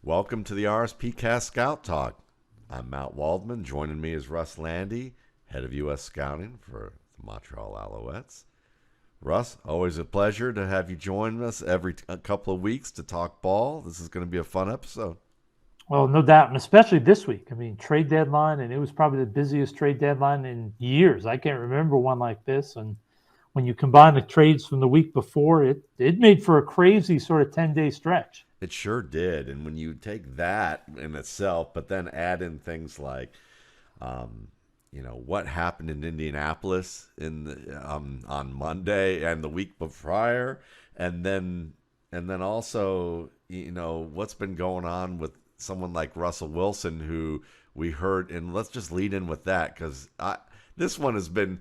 Welcome to the RSP Cast Scout Talk. I'm Matt Waldman. Joining me is Russ Lande, head of U.S. Scouting for the Montreal Alouettes. Russ, always a pleasure to have you join us every couple of weeks to talk ball. This is going to be a fun episode. Well, no doubt, and especially this week. I mean, trade deadline, and it was probably the busiest trade deadline in years. I can't remember one like this. And when you combine the trades from the week before, it made for a crazy sort of 10-day stretch. It sure did. And when you take that in itself, but then add in things like, what happened in Indianapolis on Monday and the week prior, and then also what's been going on with someone like Russell Wilson, who we heard, and let's just lead in with that because this one has been,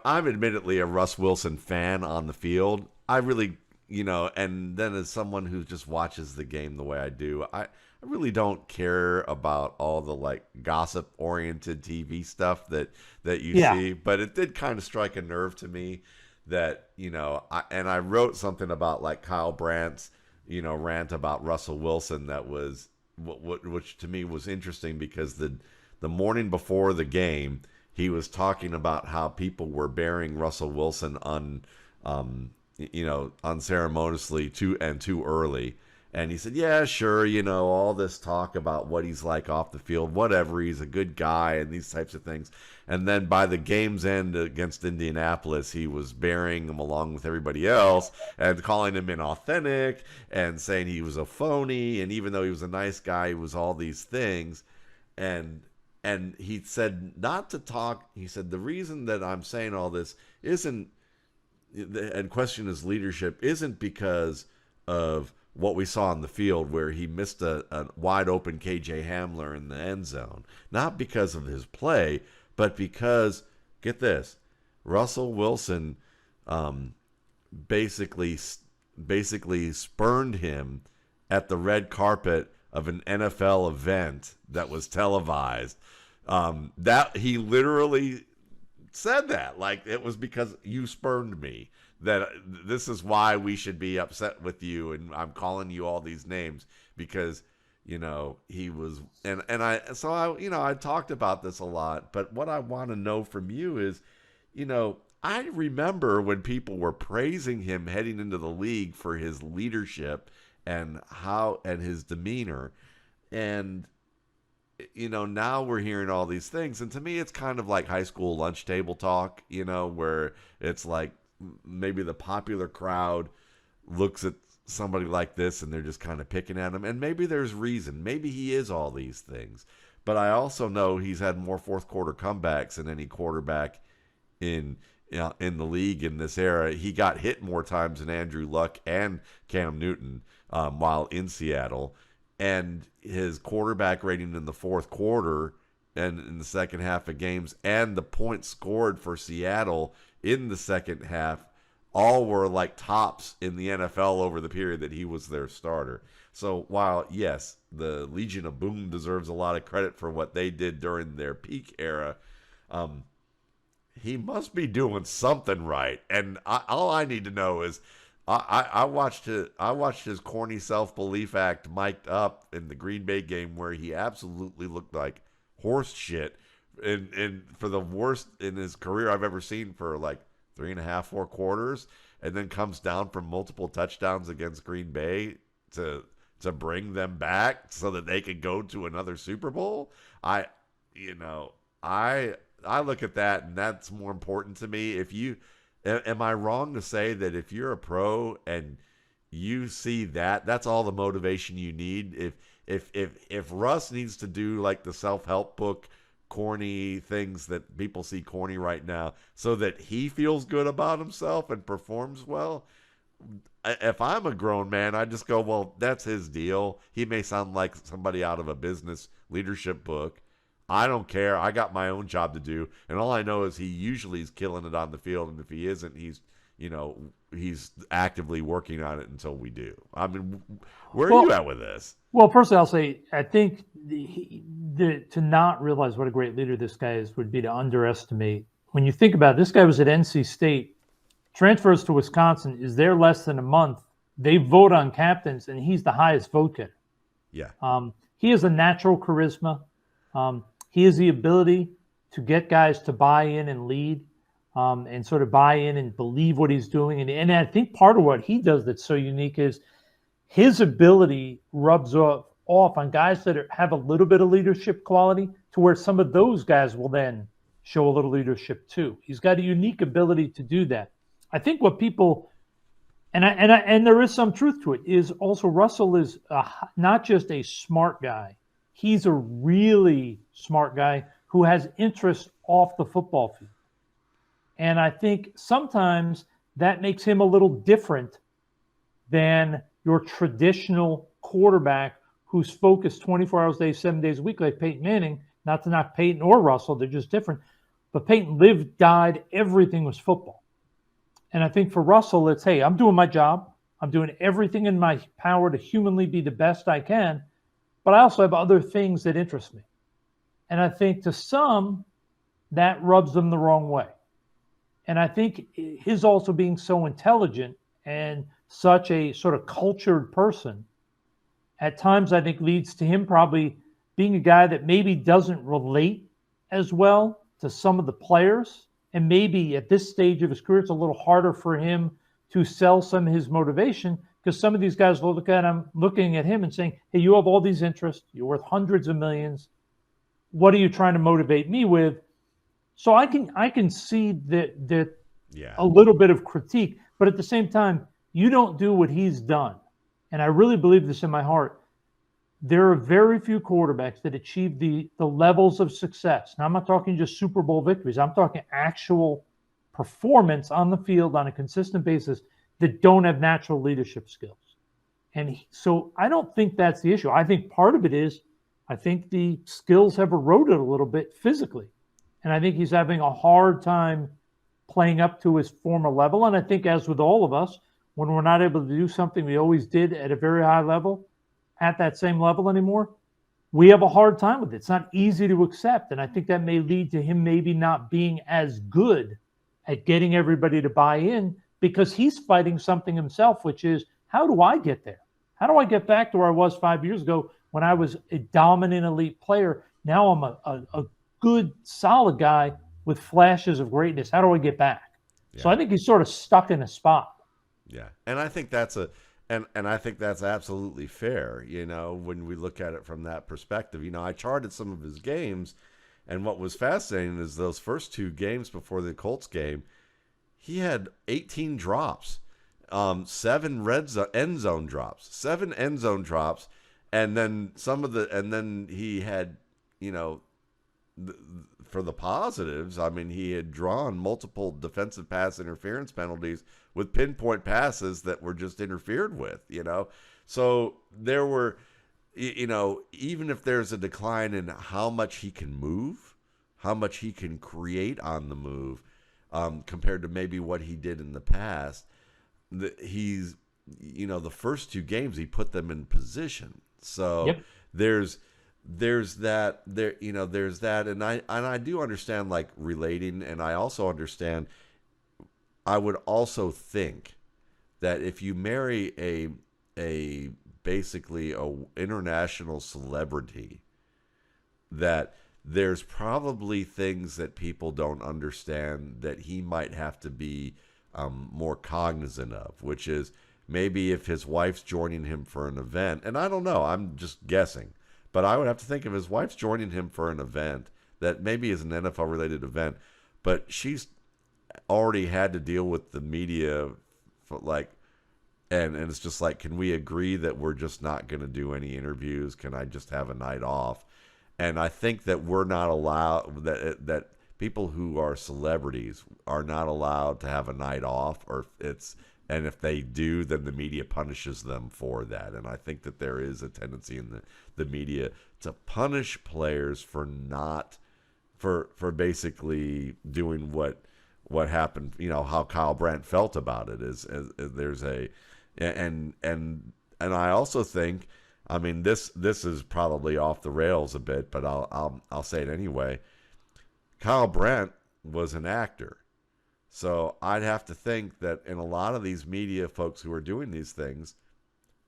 I'm admittedly a Russ Wilson fan on the field. I really, and then as someone who just watches the game the way I do, I really don't care about all the like gossip oriented TV stuff that you see, but it did kind of strike a nerve to me that, I wrote something about like Kyle Brandt's, rant about Russell Wilson that was which to me was interesting because the morning before the game, he was talking about how people were burying Russell Wilson unceremoniously too early. And he said, yeah, sure, all this talk about what he's like off the field, whatever, he's a good guy and these types of things. And then by the game's end against Indianapolis, he was burying him along with everybody else and calling him inauthentic and saying he was a phony. And even though he was a nice guy, he was all these things. And he said not to talk. He said, the reason that I'm saying all this isn't, and question his leadership, isn't because of what we saw on the field where he missed a wide open KJ Hamler in the end zone. Not because of his play, but because, get this, Russell Wilson basically spurned him at the red carpet of an NFL event that was televised. That he literally said that, like it was because you spurned me, that this is why we should be upset with you, and I'm calling you all these names because he was, and I talked about this a lot, but what I want to know from you is, I remember when people were praising him heading into the league for his leadership and his demeanor, and now we're hearing all these things, and to me it's kind of like high school lunch table talk, where it's like maybe the popular crowd looks at somebody like this and they're just kind of picking at him, and maybe there's reason, maybe he is all these things, but I also know he's had more fourth quarter comebacks than any quarterback in the league in this era. He got hit more times than Andrew Luck and Cam Newton while in Seattle, and his quarterback rating in the fourth quarter and in the second half of games and the points scored for Seattle in the second half all were like tops in the NFL over the period that he was their starter. So while, yes, the Legion of Boom deserves a lot of credit for what they did during their peak era, he must be doing something right. And all I need to know is, I watched his corny self-belief act mic'd up in the Green Bay game where he absolutely looked like horse shit and for the worst in his career I've ever seen for like 3.5, 4 quarters, and then comes down from multiple touchdowns against Green Bay to bring them back so that they could go to another Super Bowl. I look at that, and that's more important to me. Am I wrong to say that if you're a pro and you see that, that's all the motivation you need? If Russ needs to do like the self-help book corny things that people see corny right now so that he feels good about himself and performs well, if I'm a grown man, I just go, well, that's his deal. He may sound like somebody out of a business leadership book. I don't care. I got my own job to do, and all I know is he usually is killing it on the field, and if he isn't, he's actively working on it until we do. I mean, where are you at with this? Well, firstly, I'll say I think to not realize what a great leader this guy is would be to underestimate. When you think about it, this guy was at NC State, transfers to Wisconsin, is there less than a month. They vote on captains, and he's the highest vote getter. Yeah. He has a natural charisma. He has the ability to get guys to buy in and lead, and sort of buy in and believe what he's doing. And I think part of what he does that's so unique is his ability rubs off on guys that have a little bit of leadership quality, to where some of those guys will then show a little leadership too. He's got a unique ability to do that. I think what people, and there is some truth to it, is also Russell is not just a smart guy. He's a really smart guy who has interest off the football field. And I think sometimes that makes him a little different than your traditional quarterback who's focused 24 hours a day, 7 days a week, like Peyton Manning. Not to knock Peyton or Russell, they're just different. But Peyton lived, died, everything was football. And I think for Russell, it's, hey, I'm doing my job. I'm doing everything in my power to humanly be the best I can. But I also have other things that interest me. And I think to some, that rubs them the wrong way. And I think his also being so intelligent and such a sort of cultured person, at times I think leads to him probably being a guy that maybe doesn't relate as well to some of the players. And maybe at this stage of his career, it's a little harder for him to sell some of his motivation, because some of these guys will look at him, looking at him and saying, hey, you have all these interests. You're worth hundreds of millions. What are you trying to motivate me with? So I can see that a little bit of critique, but at the same time, you don't do what he's done. And I really believe this in my heart. There are very few quarterbacks that achieve the levels of success. Now, I'm not talking just Super Bowl victories. I'm talking actual performance on the field on a consistent basis that don't have natural leadership skills. And so I don't think that's the issue. I think part of it is, I think the skills have eroded a little bit physically. And I think he's having a hard time playing up to his former level. And I think, as with all of us, when we're not able to do something we always did at a very high level, at that same level anymore, we have a hard time with it. It's not easy to accept. And I think that may lead to him maybe not being as good at getting everybody to buy in, because he's fighting something himself, which is, how do I get there? How do I get back to where I was 5 years ago when I was a dominant elite player? Now I'm a good, solid guy with flashes of greatness. How do I get back? Yeah. So I think he's sort of stuck in a spot. Yeah. And I think that's and I think that's absolutely fair, when we look at it from that perspective. I charted some of his games, and what was fascinating is those first two games before the Colts game, he had 18 drops, 7 end zone drops, 7 end zone drops, and then he had, for the positives, I mean, he had drawn multiple defensive pass interference penalties with pinpoint passes that were just interfered with, So there were, even if there's a decline in how much he can move, how much he can create on the move, compared to maybe what he did in the past, he's, the first two games he put them in position. So yep. There's that, and I do understand, like, relating, and I also understand. I would also think that if you marry a basically a international celebrity, that there's probably things that people don't understand that he might have to be more cognizant of, which is maybe if his wife's joining him for an event, and I don't know, I'm just guessing, but I would have to think if his wife's joining him for an event that maybe is an NFL-related event, but she's already had to deal with the media, and it's just like, can we agree that we're just not going to do any interviews? Can I just have a night off? And I think that we're not allowed, that people who are celebrities are not allowed to have a night off, and if they do, then the media punishes them for that. And I think that there is a tendency in the media to punish players for basically doing what happened, how Kyle Brandt felt about it is there's and I also think, I mean, this is probably off the rails a bit, but I'll say it anyway. Kyle Brandt was an actor. So I'd have to think that in a lot of these media folks who are doing these things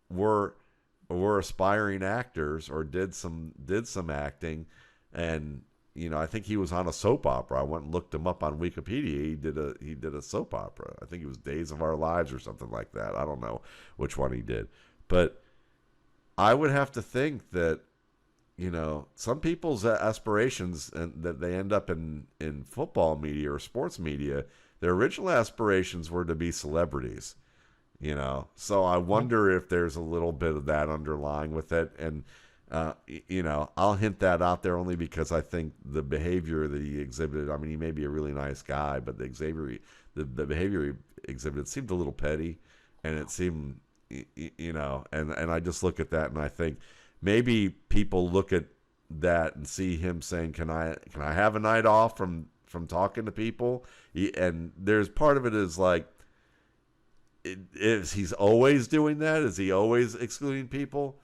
were were aspiring actors or did some acting, and I think he was on a soap opera. I went and looked him up on Wikipedia. He did a soap opera. I think it was Days of Our Lives or something like that. I don't know which one he did, but I would have to think that some people's aspirations, and that they end up in football media or sports media, their original aspirations were to be celebrities. So I wonder if there's a little bit of that underlying with it. And, I'll hint that out there only because I think the behavior that he exhibited, I mean, he may be a really nice guy, but the behavior he exhibited seemed a little petty, and it seemed, and I just look at that and I think maybe people look at that and see him saying, can I have a night off from talking to people? And there's part of it is like, is he's always doing that? Is he always excluding people?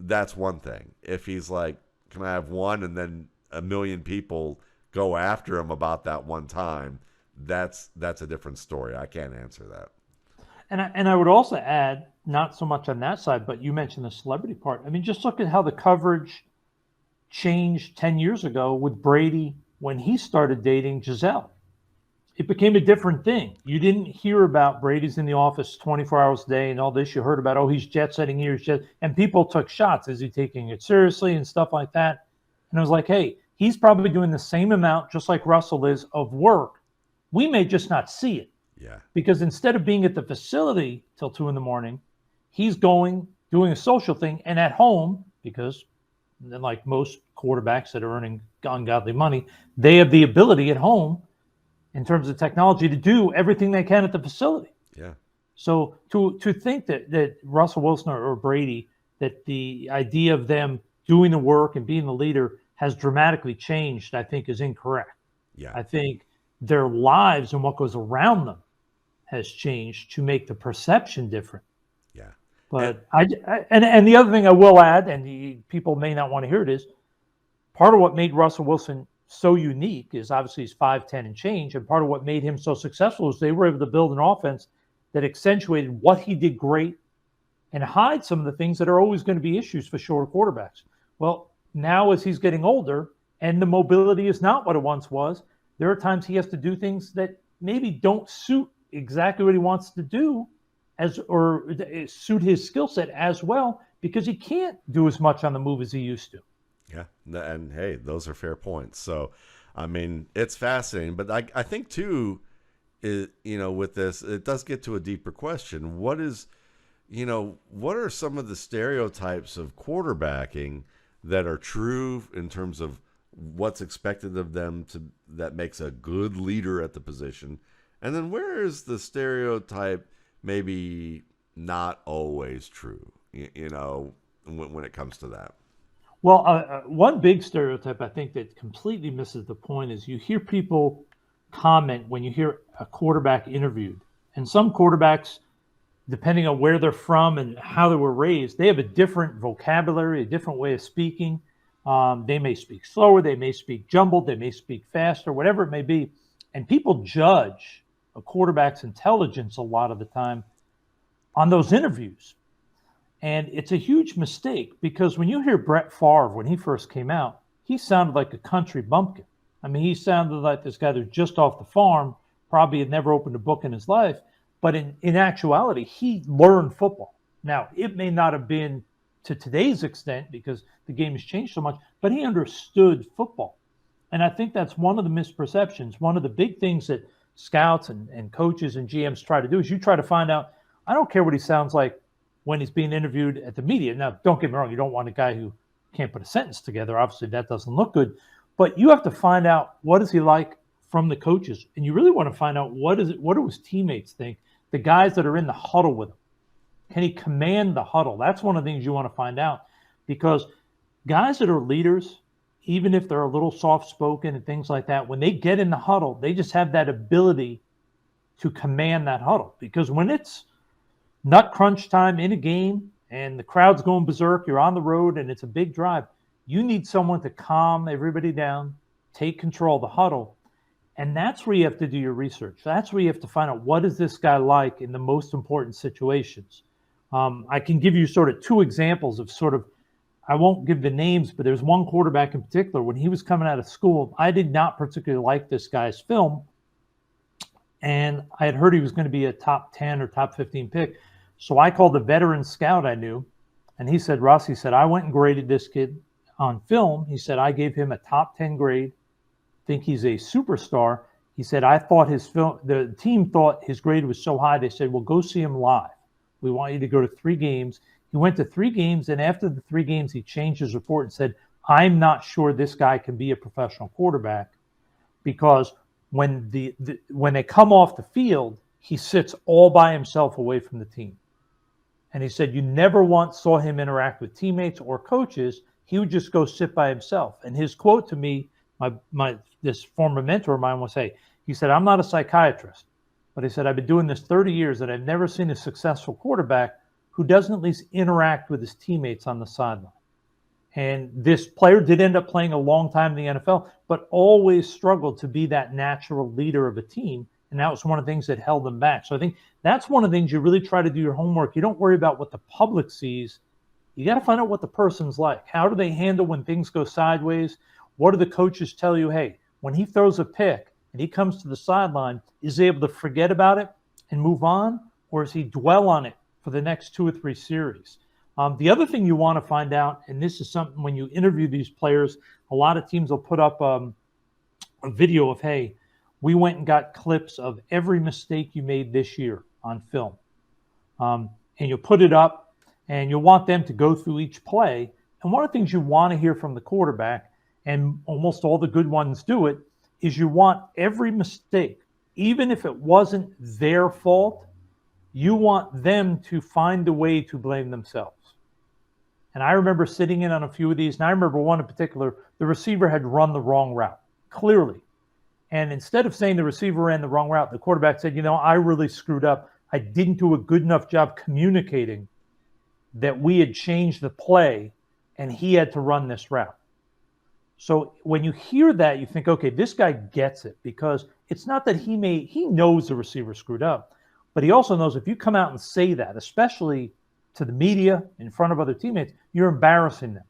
That's one thing. If he's like, can I have one, and then a million people go after him about that one time, that's a different story. I can't answer that. And I would also add, not so much on that side, but you mentioned the celebrity part. I mean, just look at how the coverage changed 10 years ago with Brady when he started dating Giselle. It became a different thing. You didn't hear about Brady's in the office 24 hours a day and all this. You heard about, he's jet setting here, and people took shots. Is he taking it seriously and stuff like that? And I was like, hey, he's probably doing the same amount, just like Russell is, of work. We may just not see it. Yeah. Because instead of being at the facility till 2 a.m, he's doing a social thing, and at home, because like most quarterbacks that are earning ungodly money, they have the ability at home, in terms of technology, to do everything they can at the facility. Yeah. So to think that Russell Wilson or Brady, that the idea of them doing the work and being the leader has dramatically changed, I think is incorrect. Yeah. I think their lives and what goes around them has changed to make the perception different. Yeah. But and the other thing I will add, and people may not want to hear it, is part of what made Russell Wilson so unique is obviously he's 5'10" and change, and part of what made him so successful is they were able to build an offense that accentuated what he did great and hide some of the things that are always going to be issues for shorter quarterbacks. Well, now as he's getting older and the mobility is not what it once was, there are times he has to do things that maybe don't suit exactly what he wants to do or suit his skill set as well, because he can't do as much on the move as he used to. Yeah, and hey, those are fair points. So, I mean, it's fascinating, but I think too, with this, it does get to a deeper question. What are some of the stereotypes of quarterbacking that are true in terms of what's expected of them that makes a good leader at the position? And then where is the stereotype maybe not always true, when it comes to that? Well, one big stereotype I think that completely misses the point is you hear people comment when you hear a quarterback interviewed. And some quarterbacks, depending on where they're from and how they were raised, they have a different vocabulary, a different way of speaking. They may speak slower, they may speak jumbled, they may speak faster, whatever it may be. And people judge a quarterback's intelligence a lot of the time on those interviews. And it's a huge mistake, because when you hear Brett Favre, when he first came out, he sounded like a country bumpkin. I mean, he sounded like this guy that was just off the farm, probably had never opened a book in his life. But in actuality, he learned football. Now, it may not have been to today's extent because the game has changed so much, but he understood football. And I think that's one of the misperceptions. One of the big things that scouts and coaches and GMs try to do is you try to find out, I don't care what he sounds like when he's being interviewed at the media. Now, don't get me wrong, you don't want a guy who can't put a sentence together. Obviously, that doesn't look good. But you have to find out, what is he like from the coaches? And you really want to find out, what do his teammates think, the guys that are in the huddle with him. Can he command the huddle? That's one of the things you want to find out, because guys that are leaders, even if they're a little soft-spoken and things like that, when they get in the huddle, they just have that ability to command that huddle. Because when it's nut crunch time in a game and the crowd's going berserk, you're on the road and it's a big drive, you need someone to calm everybody down, take control of the huddle. And that's where you have to do your research. That's where you have to find out, what is this guy like in the most important situations? I can give you sort of two examples of sort of, I won't give the names, but there's one quarterback in particular. When he was coming out of school, I did not particularly like this guy's film. And I had heard he was going to be a top 10 or top 15 pick. So I called the veteran scout I knew. And he said, Russ, he said, I went and graded this kid on film. He said, I gave him a top 10 grade. Think he's a superstar. He said, I thought his film, the team thought his grade was so high. They said, well, go see him live. We want you to go to 3 games. He went to 3 games, and after the 3 games, he changed his report and said, I'm not sure this guy can be a professional quarterback, because when when they come off the field, he sits all by himself away from the team. And he said, you never once saw him interact with teammates or coaches. He would just go sit by himself. And his quote to me, this former mentor of mine, was, hey, he said, I'm not a psychiatrist, but he said, I've been doing this 30 years and I've never seen a successful quarterback who doesn't at least interact with his teammates on the sideline. And this player did end up playing a long time in the NFL, but always struggled to be that natural leader of a team. And that was one of the things that held him back. So I think that's one of the things you really try to do your homework. You don't worry about what the public sees. You got to find out what the person's like. How do they handle when things go sideways? What do the coaches tell you? Hey, when he throws a pick and he comes to the sideline, is he able to forget about it and move on? Or does he dwell on it for the next 2 or 3 series? The other thing you want to find out, and this is something when you interview these players, a lot of teams will put up a video of, hey, we went and got clips of every mistake you made this year on film. And you'll put it up, and you'll want them to go through each play. And one of the things you want to hear from the quarterback, and almost all the good ones do it, is you want every mistake, even if it wasn't their fault, you want them to find a way to blame themselves. And I remember sitting in on a few of these, and I remember one in particular, the receiver had run the wrong route, clearly. And instead of saying the receiver ran the wrong route, the quarterback said, I really screwed up. I didn't do a good enough job communicating that we had changed the play and he had to run this route. So when you hear that, you think, okay, this guy gets it, because it's not that he knows the receiver screwed up, but he also knows if you come out and say that, especially to the media in front of other teammates, you're embarrassing them.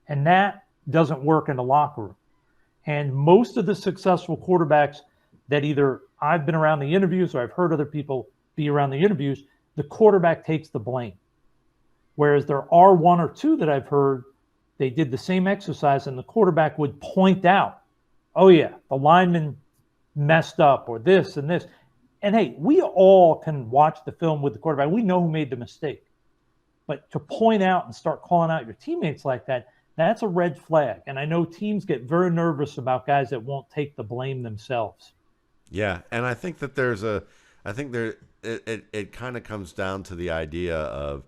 And that doesn't work in the locker room. And most of the successful quarterbacks that either I've been around the interviews or I've heard other people be around the interviews, the quarterback takes the blame. Whereas there are 1 or 2 that I've heard, they did the same exercise and the quarterback would point out, oh yeah, the lineman messed up or this and this. And hey, we all can watch the film with the quarterback. We know who made the mistake. But to point out and start calling out your teammates like that, that's a red flag. And I know teams get very nervous about guys that won't take the blame themselves. Yeah, and I think that it kind of comes down to the idea of,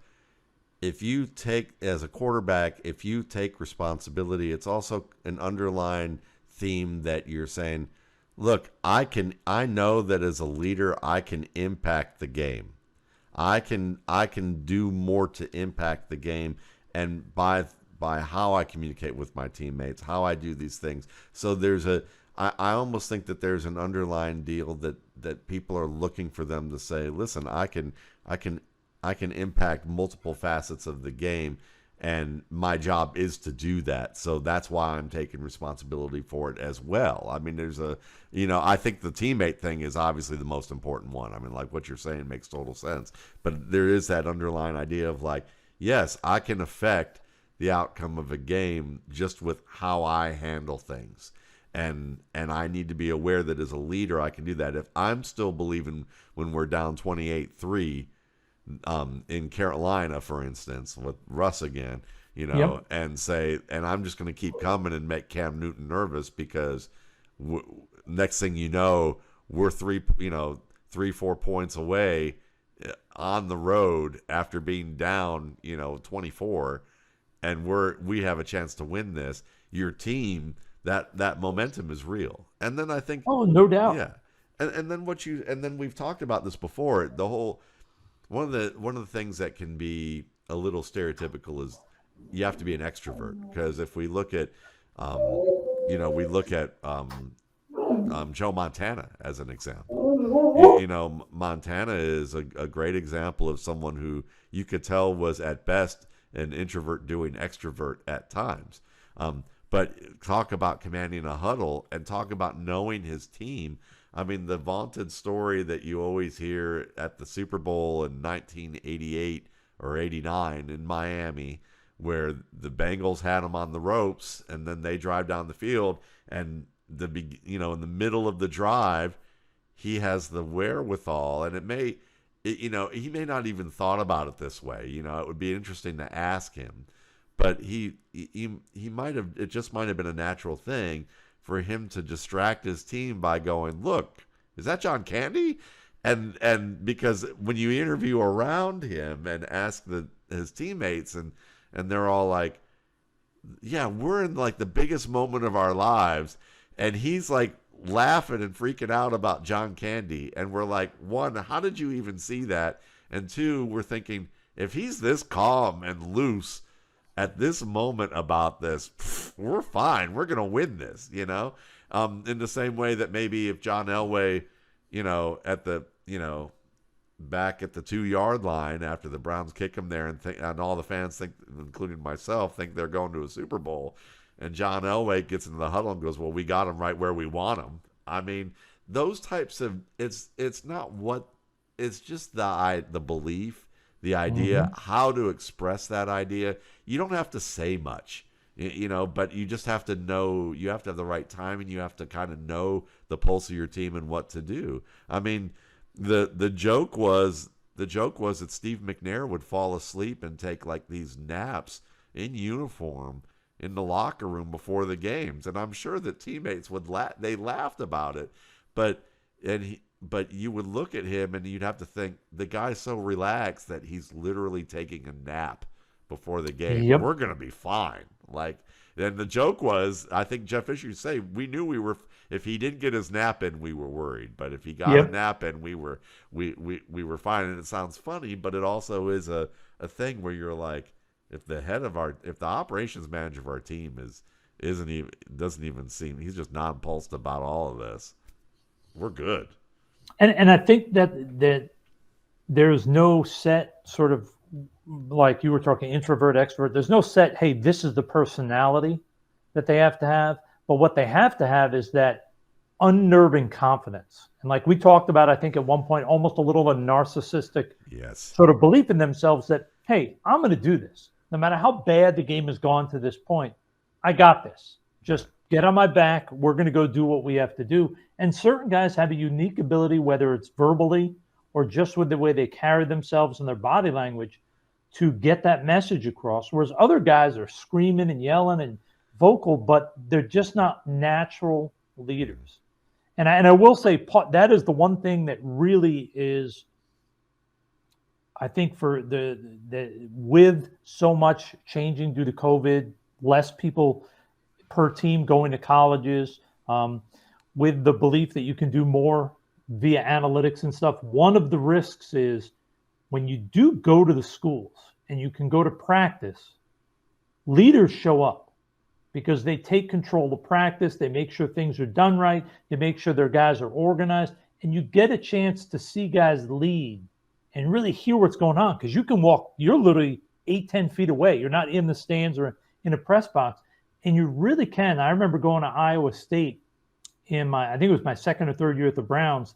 if you take, as a quarterback, if you take responsibility, it's also an underlying theme that you're saying, look, I know that as a leader, I can impact the game. I can do more to impact the game, and by how I communicate with my teammates, how I do these things. So I almost think that there's an underlying deal that people are looking for them to say, listen, I can impact multiple facets of the game, and my job is to do that. So that's why I'm taking responsibility for it as well. I mean, I think the teammate thing is obviously the most important one. I mean, like what you're saying makes total sense. But there is that underlying idea of like, yes, I can affect the outcome of a game just with how I handle things. And I need to be aware that as a leader, I can do that. If I'm still believing when we're down 28-3, in Carolina, for instance, with Russ again, Yep. and I'm just going to keep coming and make Cam Newton nervous because next thing you know, we're 3-4 points away on the road after being down, 24, and we have a chance to win this. Your team, that momentum is real. And then I think, Oh, no doubt. yeah. And then we've talked about this before, the whole, one of the things that can be a little stereotypical is you have to be an extrovert, because if we look at Joe Montana as an example, Montana is a great example of someone who you could tell was at best an introvert doing extrovert at times. But talk about commanding a huddle and talk about knowing his team. I mean, the vaunted story that you always hear at the Super Bowl in 1988 or 89 in Miami, where the Bengals had him on the ropes and then they drive down the field, and in the middle of the drive, he has the wherewithal, and he may not even thought about it this way. It would be interesting to ask him, but he might have. It just might have been a natural thing for him to distract his team by going, "Look, is that John Candy?" And because when you interview around him and ask his teammates, and they're all like, "Yeah, we're in like the biggest moment of our lives," and he's like laughing and freaking out about John Candy, and we're like, one, how did you even see that? And two, we're thinking, if he's this calm and loose at this moment about this, we're fine. We're gonna win this, in the same way that maybe if John Elway, back at the 2-yard line after the Browns kick him there, and all the fans think, including myself, think they're going to a Super Bowl, and John Elway gets into the huddle and goes, "Well, we got him right where we want him." I mean, those types of it's just the belief, the idea, how to express that idea. You don't have to say much, but you just have to know. You have to have the right timing. You have to kind of know the pulse of your team and what to do. I mean, the joke was that Steve McNair would fall asleep and take like these naps in uniform in the locker room before the games, and I'm sure that teammates they laughed about it, but you would look at him and you'd have to think, the guy's so relaxed that he's literally taking a nap before the game. Yep. We're gonna be fine. And the joke was, I think Jeff Fisher used to say, we knew if he didn't get his nap in, we were worried, but if he got a nap in, we were fine. And it sounds funny, but it also is a thing where you're like, if the operations manager of our team doesn't even seem, he's just nonplussed about all of this, we're good. And I think that there's no set sort of, like you were talking introvert, extrovert. There's no set, hey, this is the personality that they have to have. But what they have to have is that unnerving confidence. And like we talked about, I think at one point, almost a little of a narcissistic sort of belief in themselves that, hey, I'm going to do this. No matter how bad the game has gone to this point, I got this. Just get on my back. We're going to go do what we have to do. And certain guys have a unique ability, whether it's verbally or just with the way they carry themselves and their body language, to get that message across. Whereas other guys are screaming and yelling and vocal, but they're just not natural leaders. And I will say that is the one thing that really is, I think, for with so much changing due to COVID, less people per team going to colleges, with the belief that you can do more via analytics and stuff. One of the risks is when you do go to the schools and you can go to practice, leaders show up because they take control of practice. They make sure things are done right. They make sure their guys are organized, and you get a chance to see guys lead and really hear what's going on, because you can walk, you're literally 8-10 feet away. You're not in the stands or in a press box, and you really can. I remember going to Iowa State I think it was my second or third year at the Browns,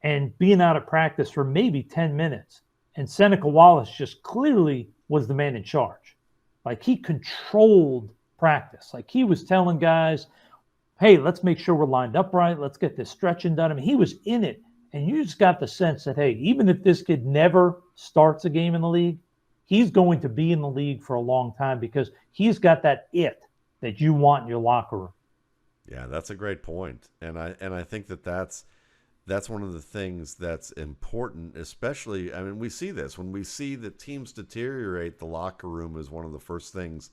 and being out of practice for maybe 10 minutes. And Seneca Wallace just clearly was the man in charge. Like, he controlled practice. Like, he was telling guys, hey, let's make sure we're lined up right. Let's get this stretching done. I mean, he was in it. And you just got the sense that, hey, even if this kid never starts a game in the league, he's going to be in the league for a long time because he's got that it that you want in your locker room. Yeah, that's a great point. And I think that's one of the things that's important, especially, I mean, we see this. When we see that teams deteriorate, the locker room is one of the first things,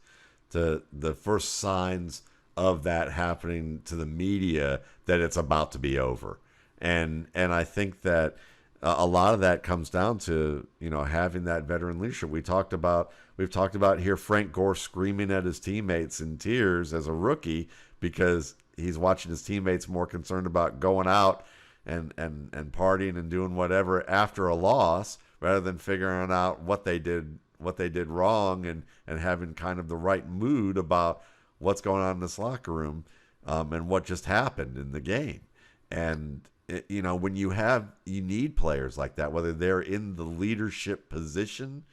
the first signs of that happening to the media, that it's about to be over. And I think that a lot of that comes down to, having that veteran leadership. We've talked about here Frank Gore screaming at his teammates in tears as a rookie because he's watching his teammates more concerned about going out and partying and doing whatever after a loss, rather than figuring out what they did wrong, and having kind of the right mood about what's going on in this locker room, and what just happened in the game. And when you need players like that, whether they're in the leadership position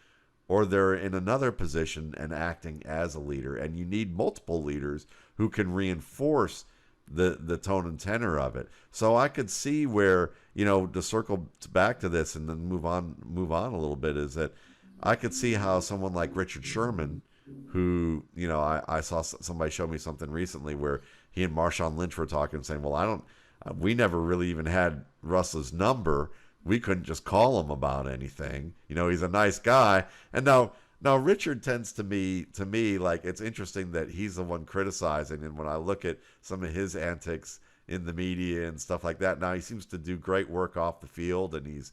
or they're in another position and acting as a leader, and you need multiple leaders who can reinforce the tone and tenor of it. So I could see where, to circle back to this and then move on a little bit, is that I could see how someone like Richard Sherman, who, I saw somebody show me something recently where he and Marshawn Lynch were talking, saying, well, we never really even had Russ's number. We couldn't just call him about anything. He's a nice guy. And now Richard tends to me, like, it's interesting that he's the one criticizing. And when I look at some of his antics in the media and stuff like that, now he seems to do great work off the field, and he's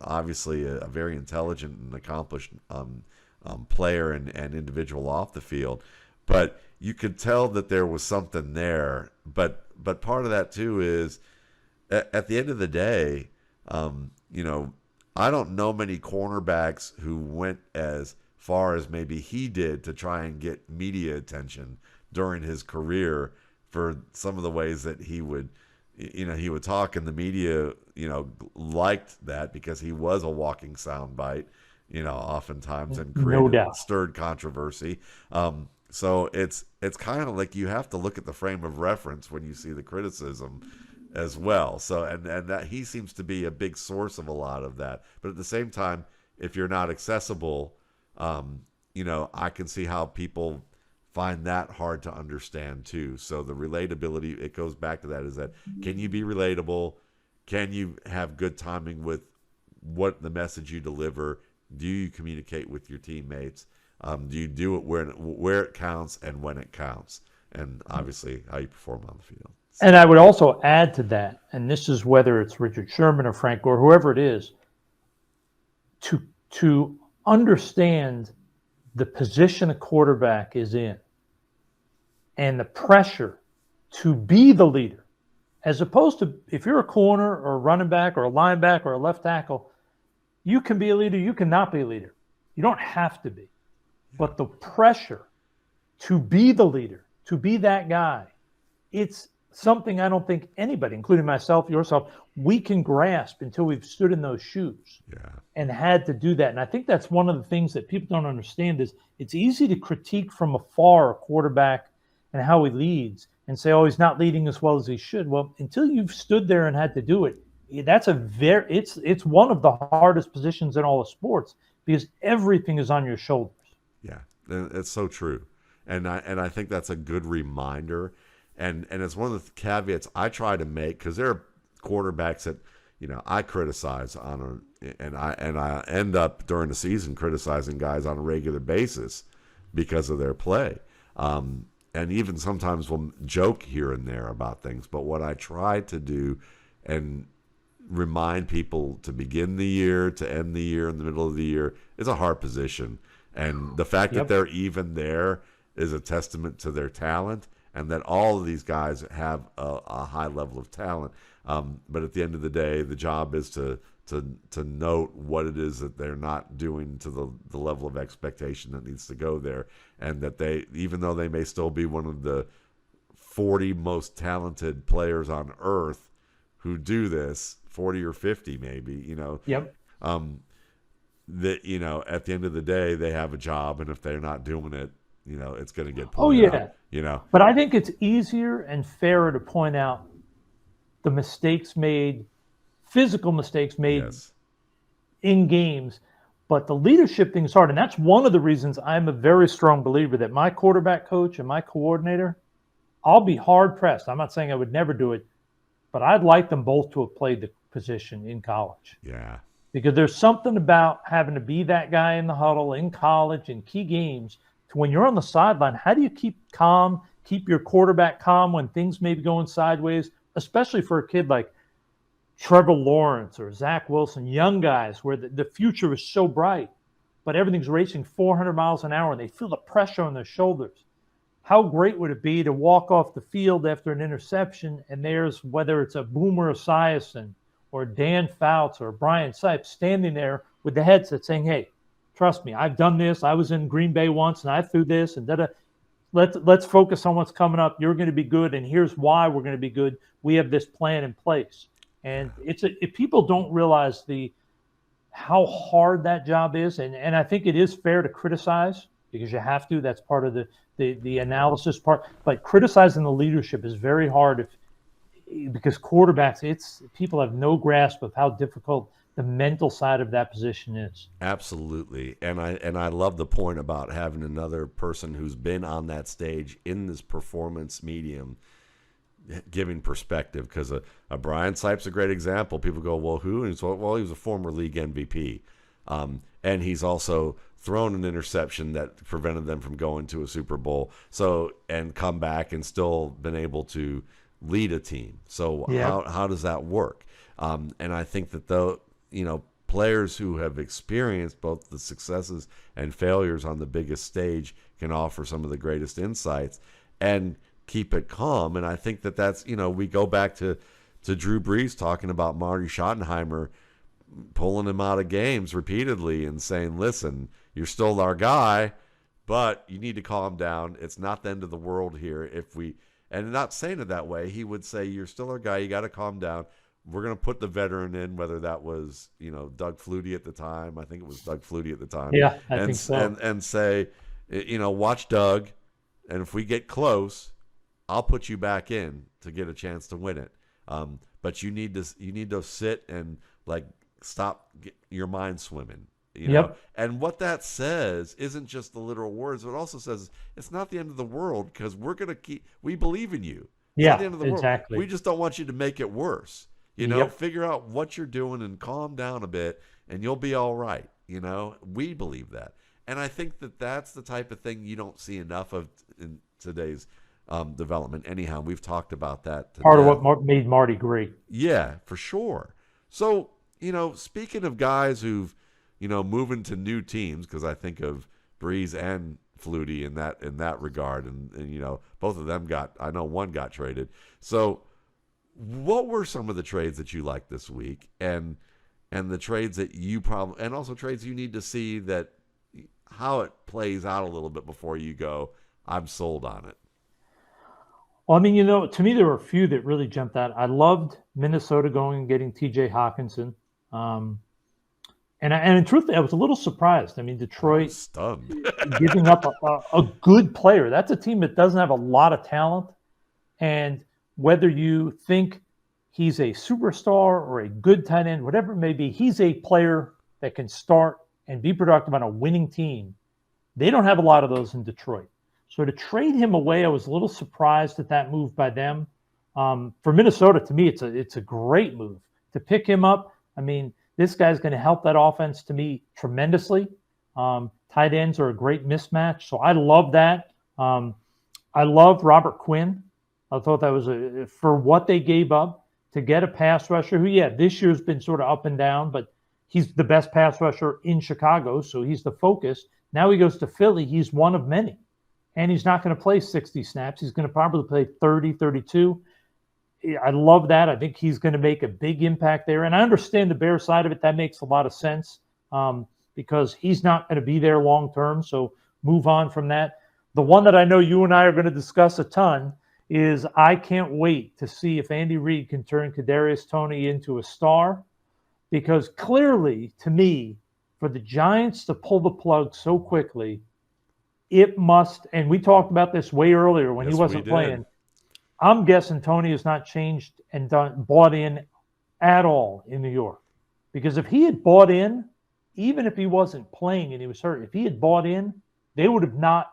obviously a very intelligent and accomplished player and individual off the field. But you could tell that there was something there. But part of that too is, at the end of the day, I don't know many cornerbacks who went as far as maybe he did to try and get media attention during his career for some of the ways that he would talk, and the media, liked that because he was a walking soundbite, oftentimes, and stirred controversy. So it's kind of like you have to look at the frame of reference when you see the criticism as well. So and that he seems to be a big source of a lot of that. But at the same time, if you're not accessible, I can see how people find that hard to understand too. So the relatability, it goes back to that, is that, can you be relatable? Can you have good timing with what the message you deliver? Do you communicate with your teammates? Do you do it where it counts and when it counts? And obviously how you perform on the field. And I would also add to that, and this is whether it's Richard Sherman or Frank Gore, whoever it is, to understand the position a quarterback is in and the pressure to be the leader, as opposed to, if you're a corner or a running back or a linebacker or a left tackle, you can be a leader, you cannot be a leader. You don't have to be. But the pressure to be the leader, to be that guy, it's something I don't think anybody, including myself, yourself, we can grasp until we've stood in those shoes and had to do that. And I think that's one of the things that people don't understand, is it's easy to critique from afar a quarterback and how he leads and say, oh, he's not leading as well as he should. Well, until you've stood there and had to do it, that's it's one of the hardest positions in all of sports, because everything is on your shoulders. Yeah, it's so true. And I think that's a good reminder. And it's one of the caveats I try to make, because there are quarterbacks that, I criticize and I end up during the season criticizing guys on a regular basis because of their play. And even sometimes we'll joke here and there about things. But what I try to do and remind people to begin the year, to end the year, in the middle of the year, is a hard position. And the fact that they're even there is a testament to their talent, and that all of these guys have a high level of talent. But at the end of the day, the job is to note what it is that they're not doing to the level of expectation that needs to go there. And that they, even though they may still be one of the 40 most talented players on earth who do this, 40 or 50 maybe, that, at the end of the day, they have a job, and if they're not doing it, it's going to get pulled out, But I think it's easier and fairer to point out the mistakes made, physical mistakes made in games. But the leadership thing is hard. And that's one of the reasons I'm a very strong believer that my quarterback coach and my coordinator, I'll be hard pressed. I'm not saying I would never do it, but I'd like them both to have played the position in college. Yeah. Because there's something about having to be that guy in the huddle in college in key games. To when you're on the sideline, how do you keep calm, keep your quarterback calm when things may be going sideways, especially for a kid like Trevor Lawrence or Zach Wilson, young guys where the future is so bright, but everything's racing 400 miles an hour and they feel the pressure on their shoulders. how great would it be to walk off the field after an interception and there's, whether it's a Boomer Esiason or Dan Fouts or Brian Sipes standing there with the headset saying, hey, trust me, I've done this. I was in Green Bay once and I threw this and da-da. Let's focus on what's coming up. You're going to be good, and here's why we're going to be good. We have this plan in place. And if people don't realize how hard that job is, and I think it is fair to criticize because you have to. That's part of the analysis part. But criticizing the leadership is very hard because quarterbacks, people have no grasp of how difficult the mental side of that position is. Absolutely. And I love the point about having another person who's been on that stage in this performance medium giving perspective, because a Brian Sipes a great example. People go, well, who? And he's, well, he was a former league MVP. And he's also thrown an interception that prevented them from going to a Super Bowl. And come back and still been able to lead a team. So how does that work? And I think that players who have experienced both the successes and failures on the biggest stage can offer some of the greatest insights and keep it calm. And I think that's, we go back to Drew Brees talking about Marty Schottenheimer pulling him out of games repeatedly and saying, listen, you're still our guy, but you need to calm down. It's not the end of the world here. And not saying it that way, he would say, you're still our guy. You got to calm down. We're going to put the veteran in, whether that was, Doug Flutie at the time. I think it was Doug Flutie at the time. Yeah, I think so. And say, watch Doug, and if we get close, I'll put you back in to get a chance to win it. But you need to sit and stop your mind swimming. Yep. And what that says isn't just the literal words. It also says it's not the end of the world because we believe in you. It's not the end of the exactly. world. We just don't want you to make it worse. Figure out what you're doing and calm down a bit, and you'll be all right. We believe that. And I think that's the type of thing you don't see enough of in today's development. Anyhow, we've talked about that. Part of what made Marty great. Yeah, for sure. So, speaking of guys who've, moving to new teams, because I think of Brees and Flutie in that regard, and both of them I know one got traded. So what were some of the trades that you liked this week, and the trades that you and also trades you need to see that how it plays out a little bit before you go, I'm sold on it? Well, I mean, to me, there were a few that really jumped out. I loved Minnesota going and getting TJ Hockenson. And in truth, I was a little surprised. I mean, Detroit giving up a good player. That's a team that doesn't have a lot of talent. And whether you think he's a superstar or a good tight end, whatever it may be, he's a player that can start and be productive on a winning team. They don't have a lot of those in Detroit. So to trade him away, I was a little surprised at that move by them. For Minnesota, to me, it's a great move. To pick him up, I mean, this guy's going to help that offense to me tremendously. Tight ends are a great mismatch, so I love that. I love Robert Quinn. I thought that was for what they gave up to get a pass rusher who, this year's been sort of up and down, but he's the best pass rusher in Chicago, so he's the focus. Now he goes to Philly. He's one of many, and he's not going to play 60 snaps. He's going to probably play 30, 32. I love that. I think he's going to make a big impact there. And I understand the Bears side of it. That makes a lot of sense because he's not going to be there long term. So move on from that. The one that I know you and I are going to discuss a ton is I can't wait to see if Andy Reid can turn Kadarius Toney into a star, because clearly, to me, for the Giants to pull the plug so quickly, it must, and we talked about this way earlier when he wasn't playing. I'm guessing Toney has not changed and bought in at all in New York. Because if he had bought in, even if he wasn't playing and he was hurt, if he had bought in, they would have not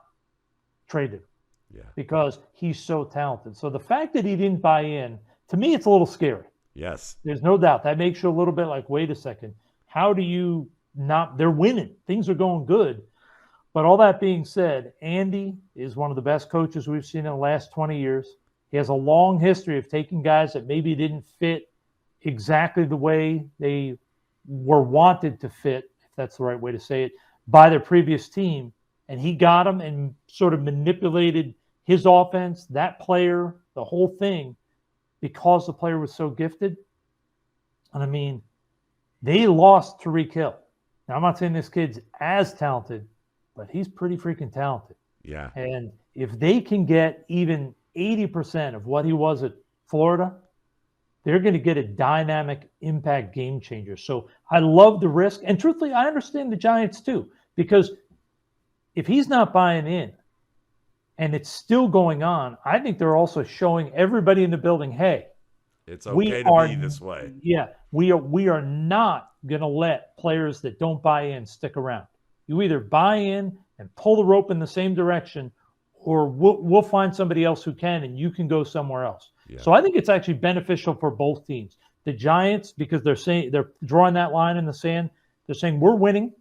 traded him. Yeah. Because he's so talented. So the fact that he didn't buy in, to me, it's a little scary. Yes. There's no doubt. That makes you a little bit like, wait a second. How do you not? They're winning. Things are going good. But all that being said, Andy is one of the best coaches we've seen in the last 20 years. He has a long history of taking guys that maybe didn't fit exactly the way they were wanted to fit, if that's the right way to say it, by their previous team. And he got them and sort of manipulated his offense, that player, the whole thing, because the player was so gifted. And I mean, they lost Tyreek Hill. Now, I'm not saying this kid's as talented, but he's pretty freaking talented. Yeah. And if they can get even 80% of what he was at Florida, they're going to get a dynamic impact game changer. So I love the risk. And truthfully, I understand the Giants too, because if he's not buying in and it's still going on, I think they're also showing everybody in the building, hey, it's okay to be this way. Yeah, we are not going to let players that don't buy in stick around. You either buy in and pull the rope in the same direction, or we'll find somebody else who can, and you can go somewhere else. Yeah. So I think it's actually beneficial for both teams. The Giants, because they're drawing that line in the sand, they're saying we're winning,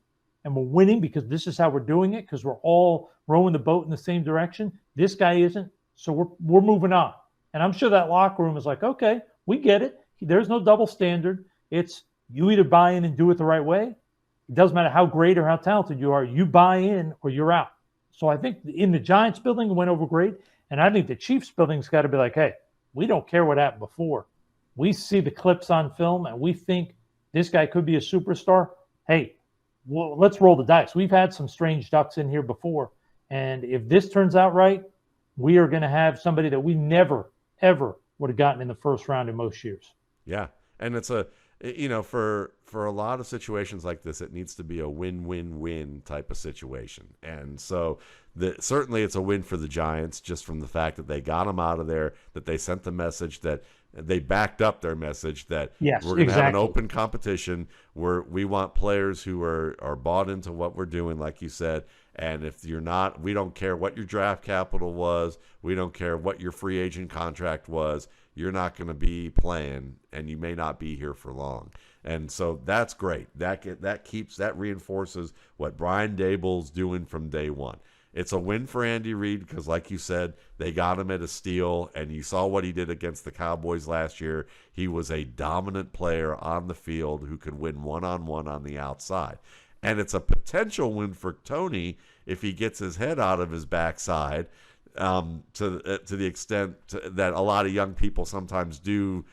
and we're winning because this is how we're doing it, because we're all rowing the boat in the same direction. This guy isn't, so we're moving on. And I'm sure that locker room is like, okay, we get it. There's no double standard. It's you either buy in and do it the right way. It doesn't matter how great or how talented you are. You buy in or you're out. So I think in the Giants building, it went over great. And I think the Chiefs building's got to be like, hey, we don't care what happened before. We see the clips on film and we think this guy could be a superstar. Hey, well, let's roll the dice. We've had some strange ducks in here before. And if this turns out right, we are going to have somebody that we never, ever would have gotten in the first round in most years. Yeah. And it's for a lot of situations like this, it needs to be a win-win-win type of situation. And so certainly it's a win for the Giants just from the fact that they got him out of there, that they sent the message, that they backed up their message that yes, we're going to have an open competition where we want players who are bought into what we're doing, like you said. And if you're not, we don't care what your draft capital was. We don't care what your free agent contract was. You're not going to be playing, and you may not be here for long. And so that's great. That reinforces what Brian Daboll's doing from day one. It's a win for Andy Reid because, like you said, they got him at a steal, and you saw what he did against the Cowboys last year. He was a dominant player on the field who could win one-on-one on the outside. And it's a potential win for Toney if he gets his head out of his backside, to the extent that a lot of young people sometimes do,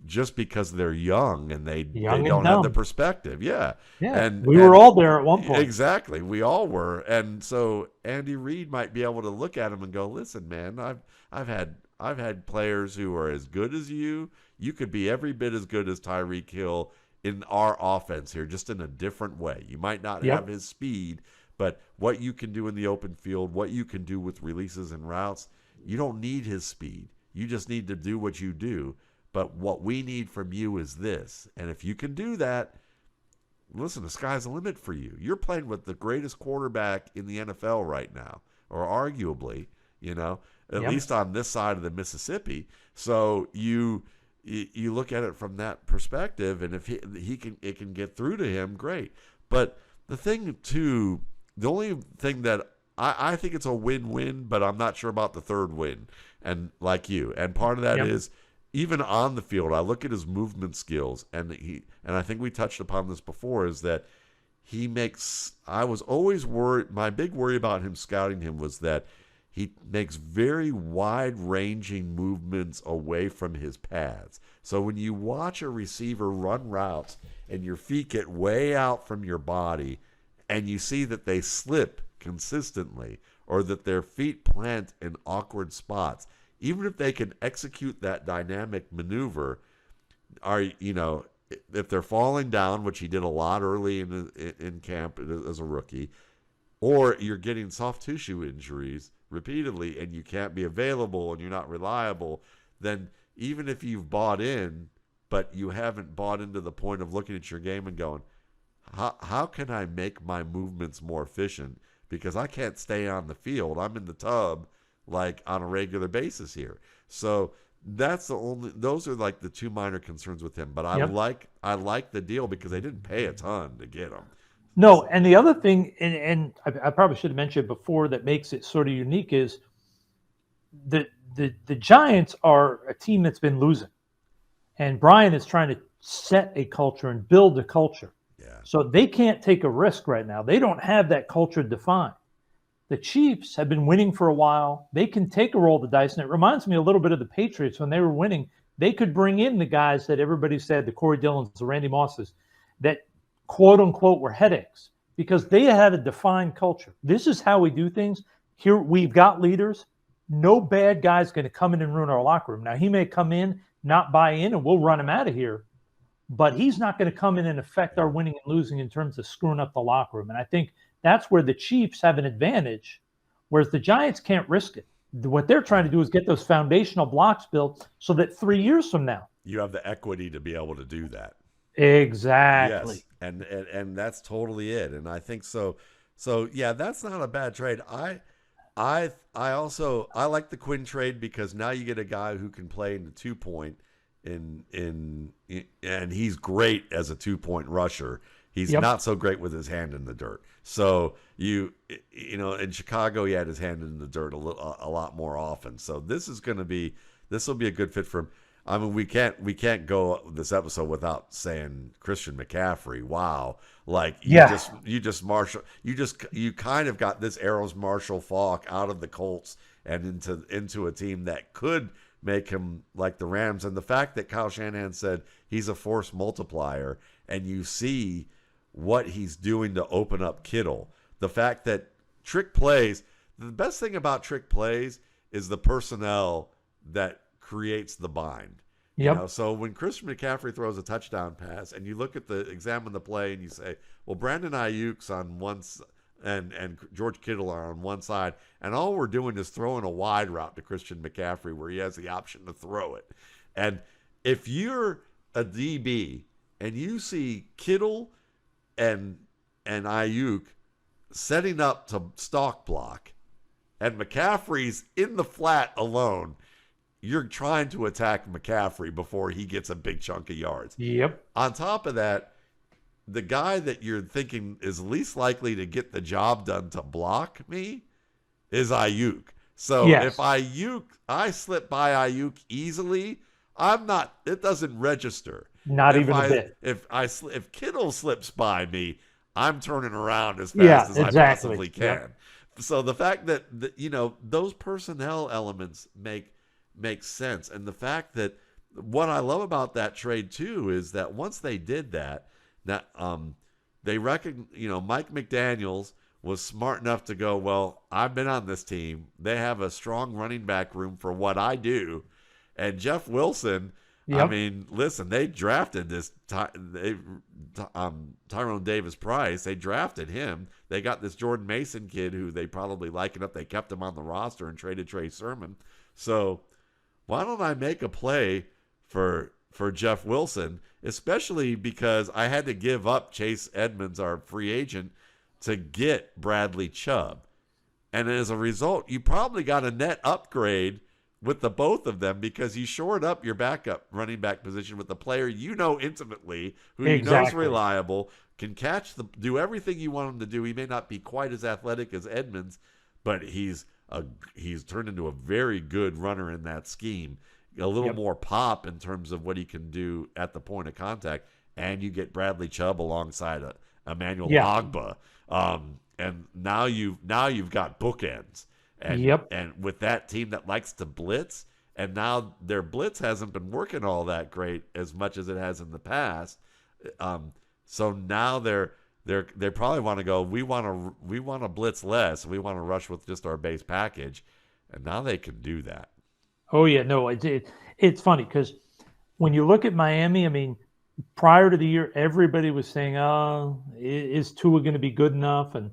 just because they're young and they don't have the perspective. Yeah. And we were all there at one point. Exactly. We all were. And so Andy Reid might be able to look at him and go, listen, man, I've had players who are as good as you. You could be every bit as good as Tyreek Hill in our offense here, just in a different way. You might not have his speed, but what you can do in the open field, what you can do with releases and routes, you don't need his speed. You just need to do what you do. But what we need from you is this. And if you can do that, listen, the sky's the limit for you. You're playing with the greatest quarterback in the NFL right now, or arguably, at least on this side of the Mississippi. So you look at it from that perspective, and if it can get through to him, great. But the thing too, the only thing that I think it's a win-win, but I'm not sure about the third win. And like you, and part of that is even on the field, I look at his movement skills, and I think we touched upon this before, is that I was always worried. My big worry about him scouting him was that he makes very wide-ranging movements away from his pads. So when you watch a receiver run routes and your feet get way out from your body and you see that they slip consistently or that their feet plant in awkward spots, even if they can execute that dynamic maneuver, if they're falling down, which he did a lot early in camp as a rookie, or you're getting soft tissue injuries repeatedly and you can't be available and you're not reliable, then even if you've bought in, but you haven't bought into the point of looking at your game and going, how can I make my movements more efficient? Because I can't stay on the field. I'm in the tub like on a regular basis here. So those are like the two minor concerns with him. But I like the deal because they didn't pay a ton to get him. No, and the other thing, and I probably should have mentioned before, that makes it sort of unique is the Giants are a team that's been losing, and Brian is trying to set a culture and build a culture. Yeah. So they can't take a risk right now. They don't have that culture defined. The Chiefs have been winning for a while. They can take a roll of the dice, and it reminds me a little bit of the Patriots when they were winning. They could bring in the guys that everybody said, the Corey Dillons, the Randy Mosses, that quote unquote were headaches because they had a defined culture. This is how we do things. Here we've got leaders. No bad guy's going to come in and ruin our locker room. Now, he may come in, not buy in, and we'll run him out of here. But he's not going to come in and affect our winning and losing in terms of screwing up the locker room. And I think that's where the Chiefs have an advantage, whereas the Giants can't risk it. What they're trying to do is get those foundational blocks built so that 3 years from now, you have the equity to be able to do that. Exactly. Yes. And that's totally it. And I think so yeah, that's not a bad trade. I also like the Quinn trade because now you get a guy who can play in the 2-point and he's great as a 2-point rusher. He's not so great with his hand in the dirt. So you know, in Chicago, he had his hand in the dirt a lot more often. So this will be a good fit for him. I mean, we can't go this episode without saying Christian McCaffrey. Wow. Like you kind of got this Arrows Marshall Faulk out of the Colts and into a team that could make him like the Rams. And the fact that Kyle Shanahan said he's a force multiplier, and you see what he's doing to open up Kittle. The fact that trick plays, the best thing about trick plays is the personnel that creates the bind. Yep. You know, so when Christian McCaffrey throws a touchdown pass and you examine the play and you say, well, Brandon Ayuk's on one and George Kittle are on one side, and all we're doing is throwing a wide route to Christian McCaffrey where he has the option to throw it. And if you're a DB and you see Kittle and Ayuk setting up to stalk block and McCaffrey's in the flat alone, you're trying to attack McCaffrey before he gets a big chunk of yards. Yep. On top of that, the guy that you're thinking is least likely to get the job done to block me is Ayuk. So if I slip by Ayuk easily, it doesn't register. Not even a bit. If Kittle slips by me, I'm turning around as fast as I possibly can. Yep. So the fact that those personnel elements make sense. And the fact that what I love about that trade too is that once they did that, they reckon, Mike McDaniels was smart enough to go, well, I've been on this team. They have a strong running back room for what I do. And Jeff Wilson, I mean, listen, they drafted this Tyrone Davis-Price. They drafted him. They got this Jordan Mason kid who they probably like enough. They kept him on the roster and traded Trey Sermon. So why don't I make a play for Jeff Wilson, especially because I had to give up Chase Edmonds, our free agent, to get Bradley Chubb. And as a result, you probably got a net upgrade with the both of them because you shored up your backup running back position with a player intimately, who you know is reliable, can do everything you want him to do. He may not be quite as athletic as Edmonds, but he's turned into a very good runner in that scheme. A little more pop in terms of what he can do at the point of contact, and you get Bradley Chubb alongside Emmanuel Ogbah, and now you've got bookends, and with that team that likes to blitz, and now their blitz hasn't been working all that great as much as it has in the past, so now they probably want to go, we want to blitz less, we want to rush with just our base package, and now they can do that. Oh, yeah, no, it's funny because when you look at Miami, I mean, prior to the year, everybody was saying, oh, is Tua going to be good enough? And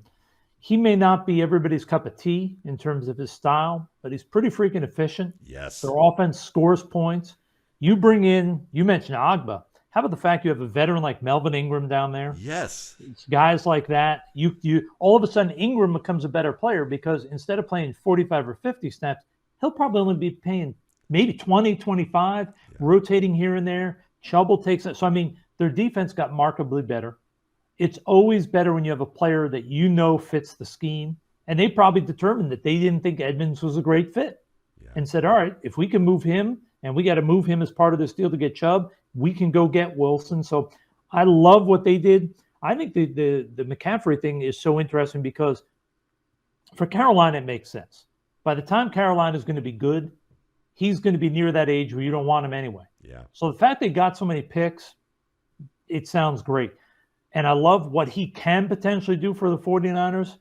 he may not be everybody's cup of tea in terms of his style, but he's pretty freaking efficient. Yes. Their offense scores points. You mentioned Ogbah. How about the fact you have a veteran like Melvin Ingram down there? Yes. It's guys like that. You all of a sudden, Ingram becomes a better player because instead of playing 45 or 50 snaps, he'll probably only be paying maybe 20, 25, rotating here and there. Chubb will take it. So, I mean, their defense got markedly better. It's always better when you have a player that fits the scheme. And they probably determined that they didn't think Edmonds was a great fit and said, all right, if we can move him and we got to move him as part of this deal to get Chubb, we can go get Wilson. So I love what they did. I think the McCaffrey thing is so interesting because For Carolina, it makes sense. By the time Carolina is going to be good, he's going to be near that age where you don't want him anyway. Yeah. So the fact they got so many picks, it sounds great. And I love what he can potentially do for the 49ers.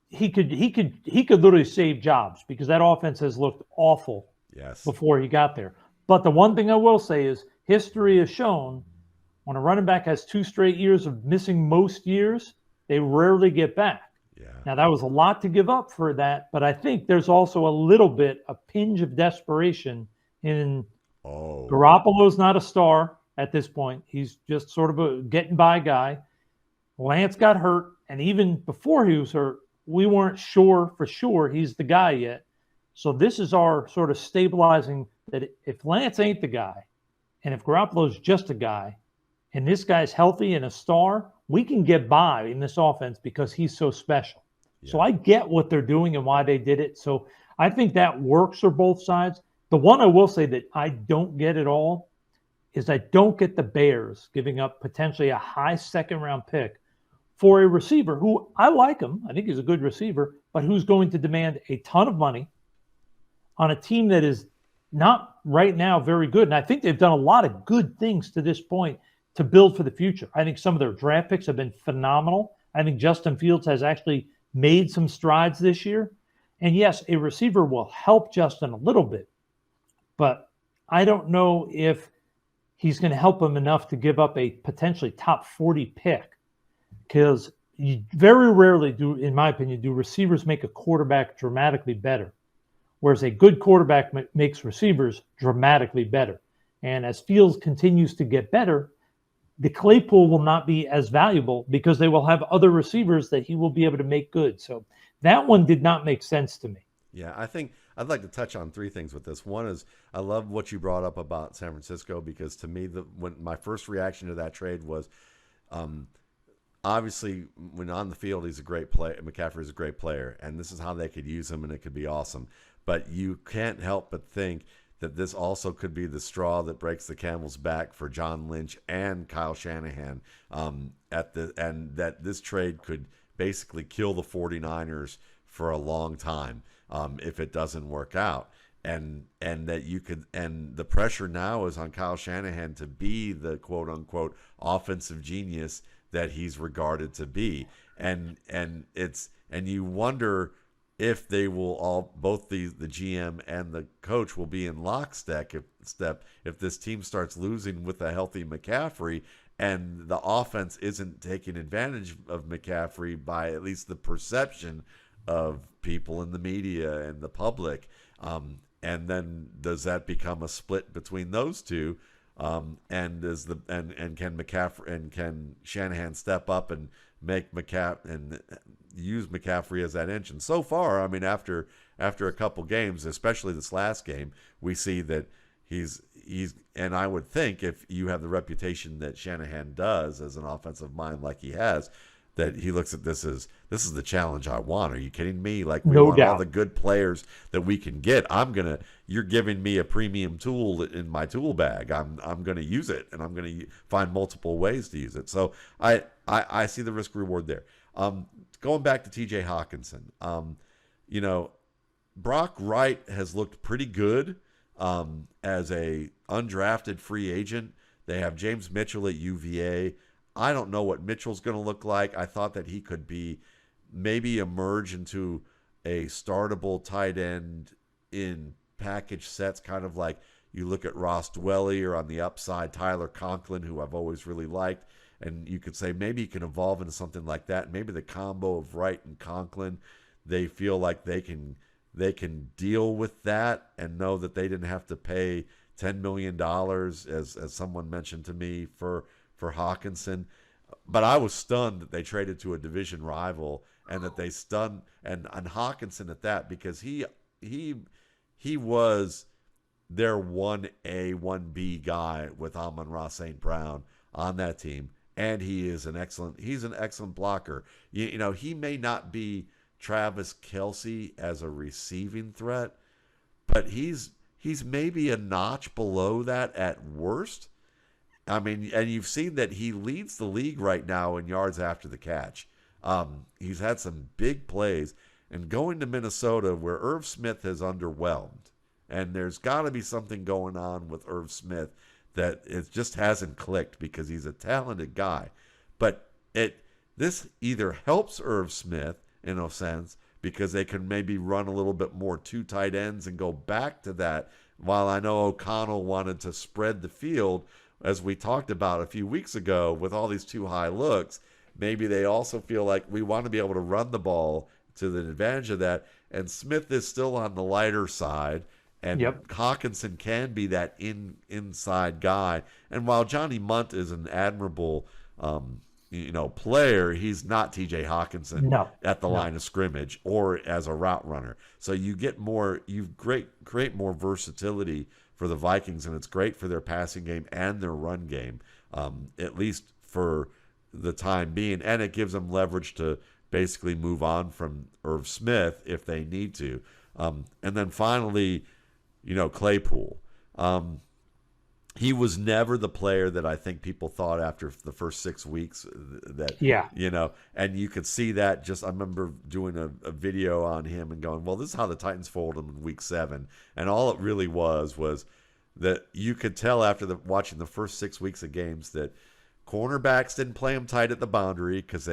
He could literally save jobs because that offense has looked awful before he got there. But the one thing I will say is history has shown when a running back has 2 straight years of missing most years, they rarely get back. Yeah. Now, that was a lot to give up for that, but I think there's also a pinch of desperation in Garoppolo's not a star at this point. He's just sort of a getting by guy. Lance got hurt, and even before he was hurt, we weren't sure for sure he's the guy yet. So this is our sort of stabilizing that if Lance ain't the guy, and if Garoppolo's just a guy, and this guy's healthy and a star, we can get by in this offense because he's so special. Yeah. So I get what they're doing and why they did it. So I think that works for both sides. The one I will say that I don't get at all is I don't get the Bears giving up potentially a high second-round pick for a receiver who I like him. I think he's a good receiver, but who's going to demand a ton of money on a team that is not right now very good. And I think they've done a lot of good things to this point to build for the future. I think some of their draft picks have been phenomenal. I think Justin Fields has actually made some strides this year. And yes, a receiver will help Justin a little bit, but I don't know if he's going to help him enough to give up a potentially top 40 pick, because you very rarely do, in my opinion, do receivers make a quarterback dramatically better, whereas a good quarterback makes receivers dramatically better. And as Fields continues to get better, the Claypool will not be as valuable because they will have other receivers that he will be able to make good. So that one did not make sense to me. Yeah, I think I'd like to touch on 3 things with this. One is I love what you brought up about San Francisco, because to me, when my first reaction to that trade was, obviously when on the field he's a great player. McCaffrey is a great player, and this is how they could use him, and it could be awesome. But you can't help but think that this also could be the straw that breaks the camel's back for John Lynch and Kyle Shanahan, and that this trade could basically kill the 49ers for a long time if it doesn't work out. And that you could, and the pressure now is on Kyle Shanahan to be the quote unquote offensive genius that he's regarded to be. And you wonder if they will all, both the GM and the coach will be in lockstep if this team starts losing with a healthy McCaffrey and the offense isn't taking advantage of McCaffrey by at least the perception of people in the media and the public. And then does that become a split between those two? And can McCaffrey and can Shanahan step up and make McCaffrey and use McCaffrey as that engine? So far, I mean, after a couple games, especially this last game, we see that he's and I would think if you have the reputation that Shanahan does as an offensive mind like he has, that he looks at this as, this is the challenge I want. Are you kidding me? Like, we want all the good players that we can get. You're giving me a premium tool in my tool bag. I'm going to use it, and I'm going to find multiple ways to use it. So I see the risk reward there. Going back to TJ Hockenson, Brock Wright has looked pretty good as a undrafted free agent. They have James Mitchell at UVA. I don't know what Mitchell's going to look like. I thought that he could maybe emerge into a startable tight end in package sets, kind of like you look at Ross Dwelly, or on the upside, Tyler Conklin, who I've always really liked. And you could say maybe he can evolve into something like that. Maybe the combo of Wright and Conklin, they feel like they can deal with that and know that they didn't have to pay $10 million, as someone mentioned to me, for Hockenson. But I was stunned that they traded to a division rival, and that they stunned and Hockenson at that, because he was their 1A, 1B guy with Amon-Ra St. Brown on that team, and he's an excellent blocker. He may not be Travis Kelce as a receiving threat, but he's maybe a notch below that at worst. I mean, and you've seen that he leads the league right now in yards after the catch. He's had some big plays. And going to Minnesota, where Irv Smith has underwhelmed, and there's got to be something going on with Irv Smith that it just hasn't clicked because he's a talented guy. But this either helps Irv Smith in a sense because they can maybe run a little bit more two tight ends and go back to that. While I know O'Connell wanted to spread the field, as we talked about a few weeks ago with all these too high looks, maybe they also feel like we want to be able to run the ball to the advantage of that. And Smith is still on the lighter side. And Hockenson can be that inside guy. And while Johnny Munt is an admirable player, he's not TJ Hockenson at the line of scrimmage or as a route runner. So you get more, create more versatility for the Vikings, and it's great for their passing game and their run game, at least for the time being. And it gives them leverage to basically move on from Irv Smith if they need to. And then finally, Claypool. He was never the player that I think people thought after the first 6 weeks and you could see that I remember doing a video on him and going, well, this is how the Titans folded him in week 7. And all it really was that you could tell after watching the first 6 weeks of games that cornerbacks didn't play him tight at the boundary because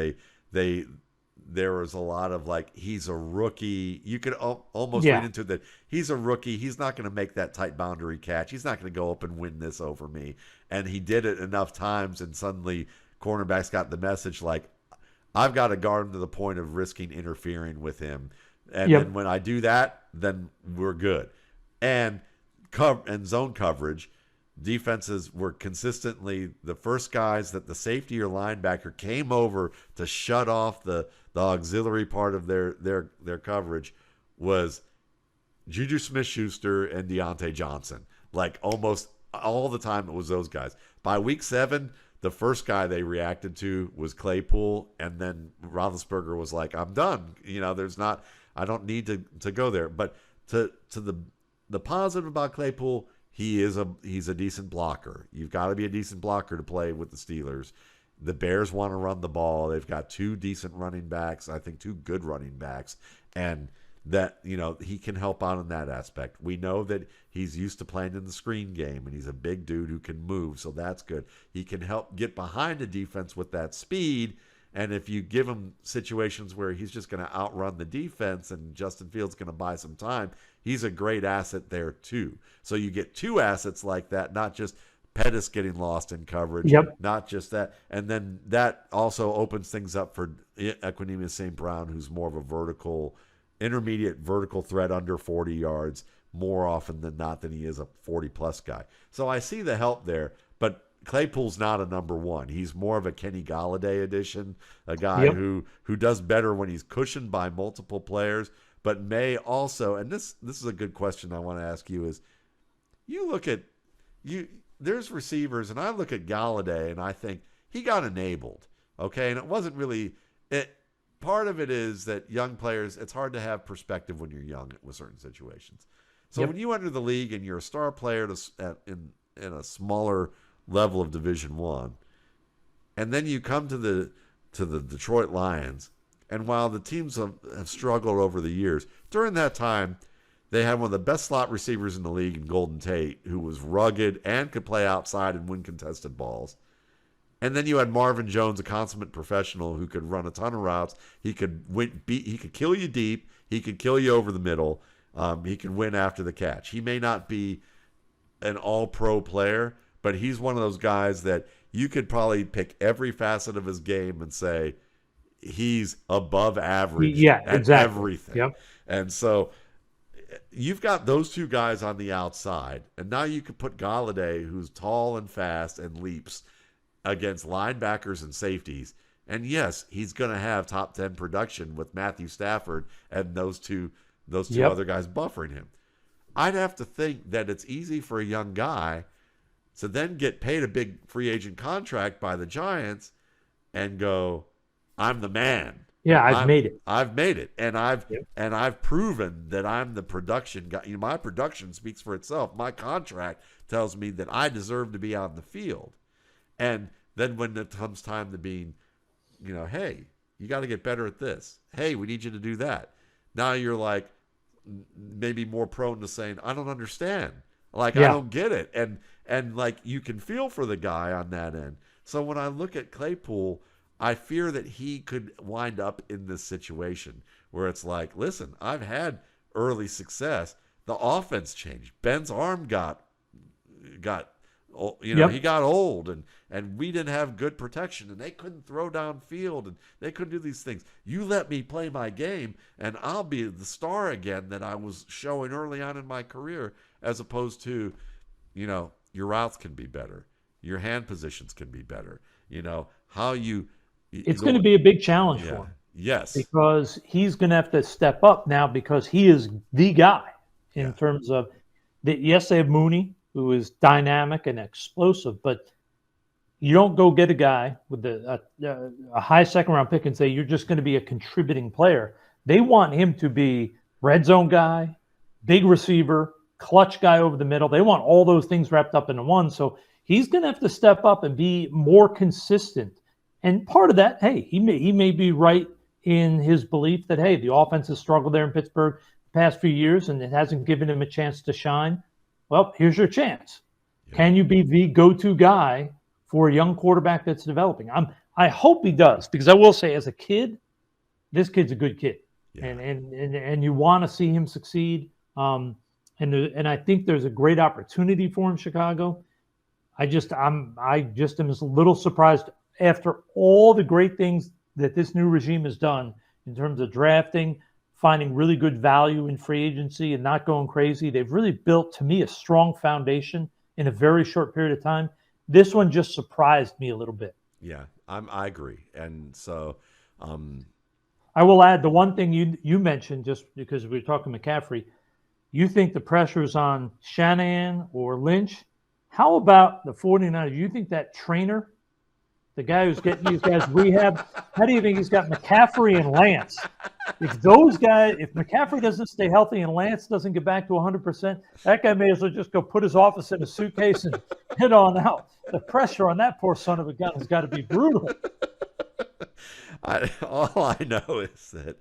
there was a lot of he's a rookie. You could almost read into that he's a rookie. He's not going to make that tight boundary catch. He's not going to go up and win this over me. And he did it enough times, and suddenly cornerbacks got the message I've got to guard him to the point of risking interfering with him. And then when I do that, then we're good. And zone coverage, defenses were consistently the first guys that the safety or linebacker came over to shut off the auxiliary part of their coverage was Juju Smith-Schuster and Deontay Johnson. Almost all the time it was those guys. By week 7, the first guy they reacted to was Claypool, and then Roethlisberger was like, I'm done. I don't need to go there. But to the positive about Claypool, he's a decent blocker. You've got to be a decent blocker to play with the Steelers. The Bears want to run the ball. They've got 2 decent running backs, I think 2 good running backs, and that he can help out in that aspect. We know that he's used to playing in the screen game, and he's a big dude who can move, so that's good. He can help get behind the defense with that speed, and if you give him situations where he's just going to outrun the defense and Justin Fields going to buy some time, he's a great asset there too. So you get 2 assets like that, not just Pettis getting lost in coverage, not just that. And then that also opens things up for Equanimeous St. Brown, who's more of a intermediate vertical threat under 40 yards more often than not than he is a 40-plus guy. So I see the help there, but Claypool's not a number 1. He's more of a Kenny Golladay edition, a guy who does better when he's cushioned by multiple players, but may also, and this is a good question I want to ask you, is you look at there's receivers, and I look at Golladay and I think he got enabled, okay? And it wasn't really part of it is that young players, it's hard to have perspective when you're young with certain situations. So when you enter the league and you're a star player in a smaller level of Division I, and then you come to the Detroit Lions, and while the teams have struggled over the years, during that time, they had one of the best slot receivers in the league in Golden Tate, who was rugged and could play outside and win contested balls. And then you had Marvin Jones, a consummate professional who could run a ton of routes. He could he could kill you deep. He could kill you over the middle. He could win after the catch. He may not be an all-pro player, but he's one of those guys that you could probably pick every facet of his game and say he's above average at everything. Yep. And so you've got those 2 guys on the outside, and now you could put Golladay, who's tall and fast and leaps, against linebackers and safeties. And yes, he's going to have top 10 production with Matthew Stafford and those two other guys buffering him. I'd have to think that it's easy for a young guy to then get paid a big free agent contract by the Giants and go, I'm the man. Yeah, I've made it. I've made it, and I've proven that I'm the production guy. My production speaks for itself. My contract tells me that I deserve to be on the field. And then when it comes time to being, hey, you got to get better at this. Hey, we need you to do that. Now you're like maybe more prone to saying, I don't understand. Like, I don't get it. And like, you can feel for the guy on that end. So when I look at Claypool, I fear that he could wind up in this situation where it's like, listen, I've had early success. The offense changed. Ben's arm got he got old, and we didn't have good protection, and they couldn't throw downfield, and they couldn't do these things. You let me play my game, and I'll be the star again that I was showing early on in my career, as opposed to, your routes can be better. Your hand positions can be better. How you... It's going to be a big challenge for him. Yes. Because he's going to have to step up now because he is the guy in terms of... Yes, they have Mooney, who is dynamic and explosive, but you don't go get a guy with a high second-round pick and say you're just going to be a contributing player. They want him to be red zone guy, big receiver, clutch guy over the middle. They want all those things wrapped up into one. So he's going to have to step up and be more consistent. And part of that, hey, he may be right in his belief that, hey, the offense has struggled there in Pittsburgh the past few years and it hasn't given him a chance to shine. Well, here's your chance. Yeah. Can you be the go-to guy for a young quarterback that's developing? I hope he does, because I will say, as a kid, this kid's a good kid, and you want to see him succeed. And I think there's a great opportunity for him in Chicago. I just am a little surprised after all the great things that this new regime has done in terms of drafting, finding really good value in free agency and not going crazy. They've really built, to me, a strong foundation in a very short period of time. This one just surprised me a little bit. Yeah, I agree. And so I will add the one thing you mentioned, just because we were talking McCaffrey. You think the pressure's on Shanahan or Lynch. How about the 49ers? You think that trainer, the guy who's getting these guys rehab, how do you think he's got McCaffrey and Lance? If McCaffrey doesn't stay healthy and Lance doesn't get back to 100%, that guy may as well just go put his office in a suitcase and head on out. The pressure on that poor son of a gun has got to be brutal. All I know is that,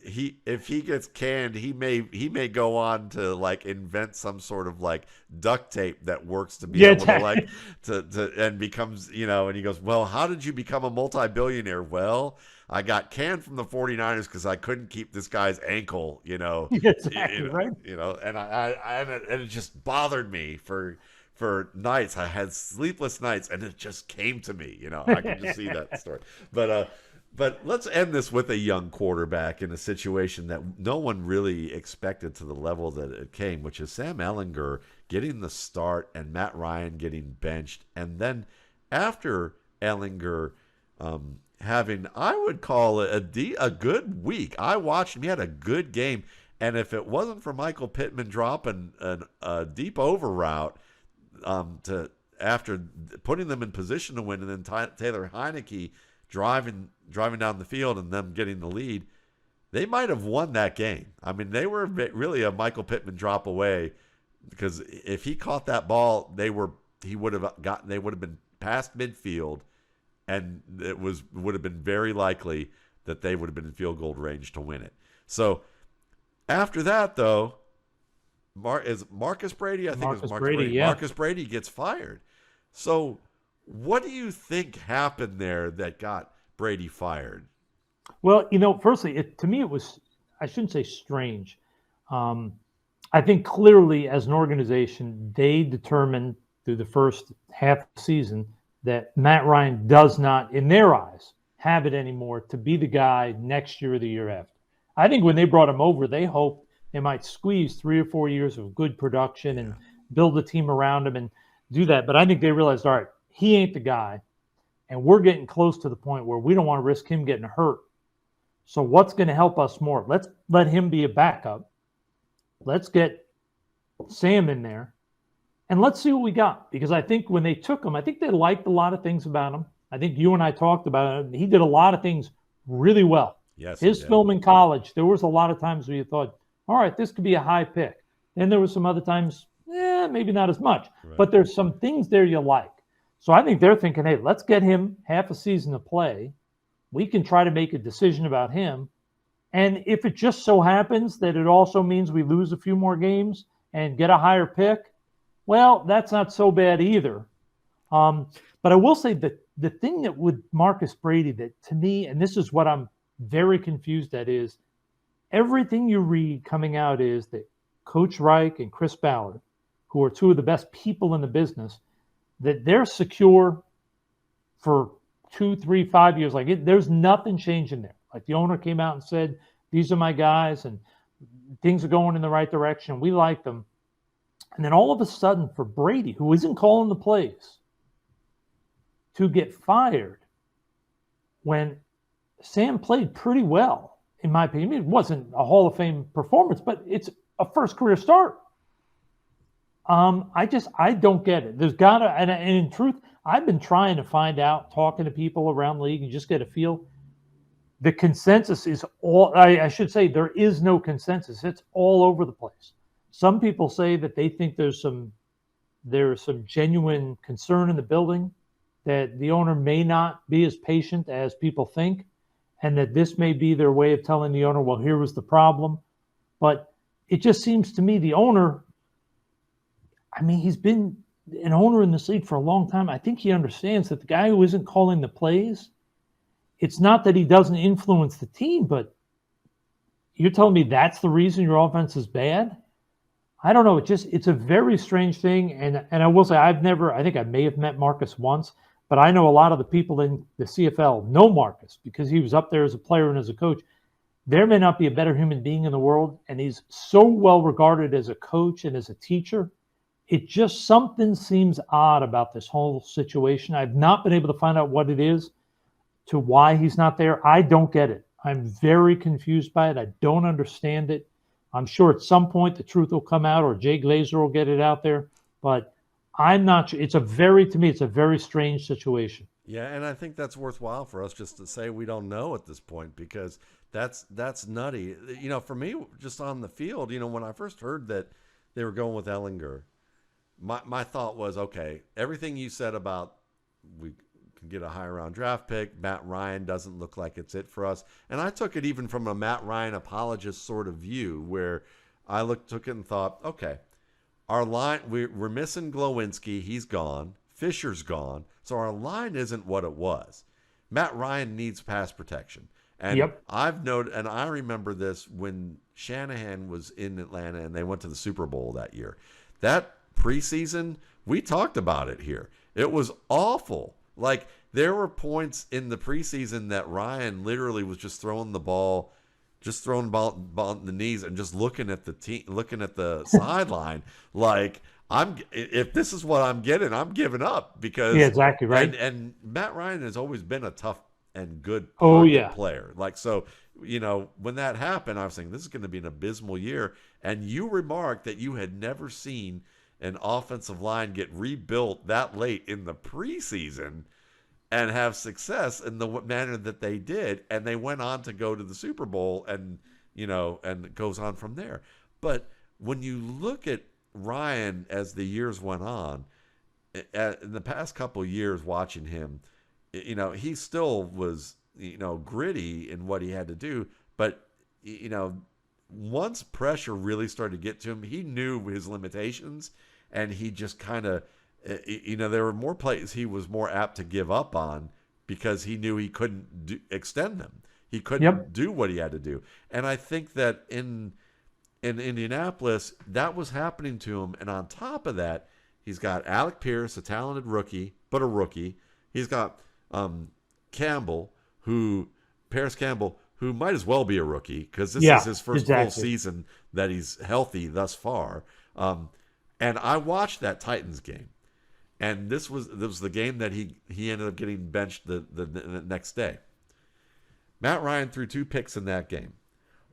if he gets canned, he may go on to like invent some sort of like duct tape that works to be able to like to and becomes, and he goes, well, how did you become a multi-billionaire? Well, I got canned from the 49ers because I couldn't keep this guy's ankle, Exactly, right? And it just bothered me for nights. I had sleepless nights, and it just came to me, I can just see that story. But let's end this with a young quarterback in a situation that no one really expected to the level that it came, which is Sam Ehlinger getting the start and Matt Ryan getting benched. And then after Ehlinger having, I would call it a good week. I watched him. He had a good game. And if it wasn't for Michael Pittman dropping a deep over route after putting them in position to win, and then Taylor Heineke driving down the field and them getting the lead, they might have won that game. I mean, they were really a Michael Pittman drop away, because if he caught that ball, they would have been past midfield, and it would have been very likely that they would have been in field goal range to win it. So after that, though, Marcus Brady, I think it was Marcus Brady. Yeah. Marcus Brady gets fired. So what do you think happened there that got Brady fired? Well, firstly, to me, it was, I shouldn't say strange. I think clearly as an organization, they determined through the first half of the season that Matt Ryan does not, in their eyes, have it anymore to be the guy next year or the year after. I think when they brought him over, they hoped they might squeeze 3 or 4 years of good production and build a team around him and do that. But I think they realized, all right, he ain't the guy, and we're getting close to the point where we don't want to risk him getting hurt. So what's going to help us more? Let's let him be a backup. Let's get Sam in there, and let's see what we got. Because I think when they took him, I think they liked a lot of things about him. I think you and I talked about it. He did a lot of things really well. Yes, his film in college, there was a lot of times where you thought, all right, this could be a high pick. Then there was some other times, maybe not as much. Right. But there's some things there you like. So I think they're thinking, hey, let's get him half a season to play. we can try to make a decision about him. And if it just so happens that it also means we lose a few more games and get a higher pick, well, that's not so bad either. But I will say that the thing that with Marcus Brady that to me, and this is what I'm very confused at, is everything you read coming out is that Coach Reich and Chris Ballard, who are two of the best people in the business, that they're secure for 2, 3, 5 years. There's nothing changing there. Like the owner came out and said, these are my guys and things are going in the right direction. We like them. And then all of a sudden for Brady, who isn't calling the plays, to get fired when Sam played pretty well, in my opinion. It wasn't a Hall of Fame performance, but it's a first career start. I don't get it. There's gotta, and in truth, I've been trying to find out, talking to people around the league and just get a feel. The consensus is I should say there is no consensus. It's all over the place. Some people say that they think there's some genuine concern in the building, that the owner may not be as patient as people think, and that this may be their way of telling the owner, well, here was the problem. But it just seems to me the owner, I mean, he's been an owner in this league for a long time. I think he understands that the guy who isn't calling the plays, it's not that he doesn't influence the team, but you're telling me that's the reason your offense is bad? I don't know. It's a very strange thing. And I will say I think I may have met Marcus once, but I know a lot of the people in the CFL know Marcus because he was up there as a player and as a coach. There may not be a better human being in the world, and he's so well regarded as a coach and as a teacher. It just, something seems odd about this whole situation. I've not been able to find out what it is to why he's not there. I don't get it. I'm very confused by it. I don't understand it. I'm sure at some point the truth will come out, or Jay Glazer will get it out there, but I'm not sure. To me, it's a very strange situation. Yeah, and I think that's worthwhile for us just to say we don't know at this point, because that's nutty. You know, for me, just on the field, you know, when I first heard that they were going with Ellinger, my thought was, okay, everything you said about we can get a higher round draft pick, Matt Ryan doesn't look like it's it for us. And I took it even from a Matt Ryan apologist sort of view, where I took it and thought, okay, our line, we're missing Glowinski, he's gone, Fisher's gone, so our line isn't what it was. Matt Ryan needs pass protection. And Yep. I've noted, and I remember this when Shanahan was in Atlanta and they went to the Super Bowl that year. That preseason, we talked about it here. It was awful. Like, there were points in the preseason that Ryan literally was just throwing the ball on the knees and just looking at the sideline. Like, if this is what I'm getting, I'm giving up, because Yeah, exactly right. And Matt Ryan has always been a tough and good player. Like, so, you know, when that happened, I was thinking this is going to be an abysmal year. And you remarked that you had never seen an offensive line get rebuilt that late in the preseason and have success in the manner that they did. And they went on to go to the Super Bowl, and, you know, and it goes on from there. But when you look at Ryan as the years went on, in the past couple of years watching him, you know, he still was, you know, gritty in what he had to do. But, you know, once pressure really started to get to him, he knew his limitations, and he just kind of, you know, there were more plays he was more apt to give up on because he knew he couldn't extend them. He couldn't do what he had to do. And I think that in Indianapolis, that was happening to him. And on top of that, he's got Alec Pierce, a talented rookie, but a rookie. He's got Paris Campbell, who might as well be a rookie, because this is his first full season that he's healthy thus far. And I watched that Titans game, and this was the game that he ended up getting benched the next day. Matt Ryan threw 2 picks in that game.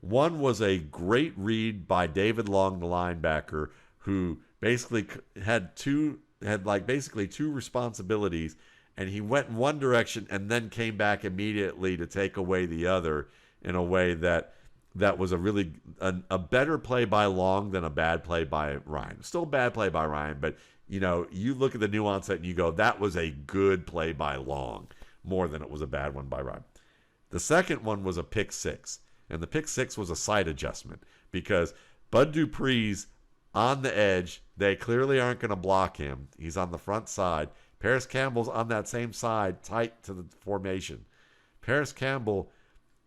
One was a great read by David Long, the linebacker, who basically had two responsibilities, and he went in one direction and then came back immediately to take away the other in a way that was a better play by Long than a bad play by Ryan. Still a bad play by Ryan, but, you know, you look at the nuance and you go, that was a good play by Long more than it was a bad one by Ryan. The second one was a pick six, and the pick six was a side adjustment because Bud Dupree's on the edge. They clearly aren't going to block him. He's on the front side. Paris Campbell's on that same side, tight to the formation. Paris Campbell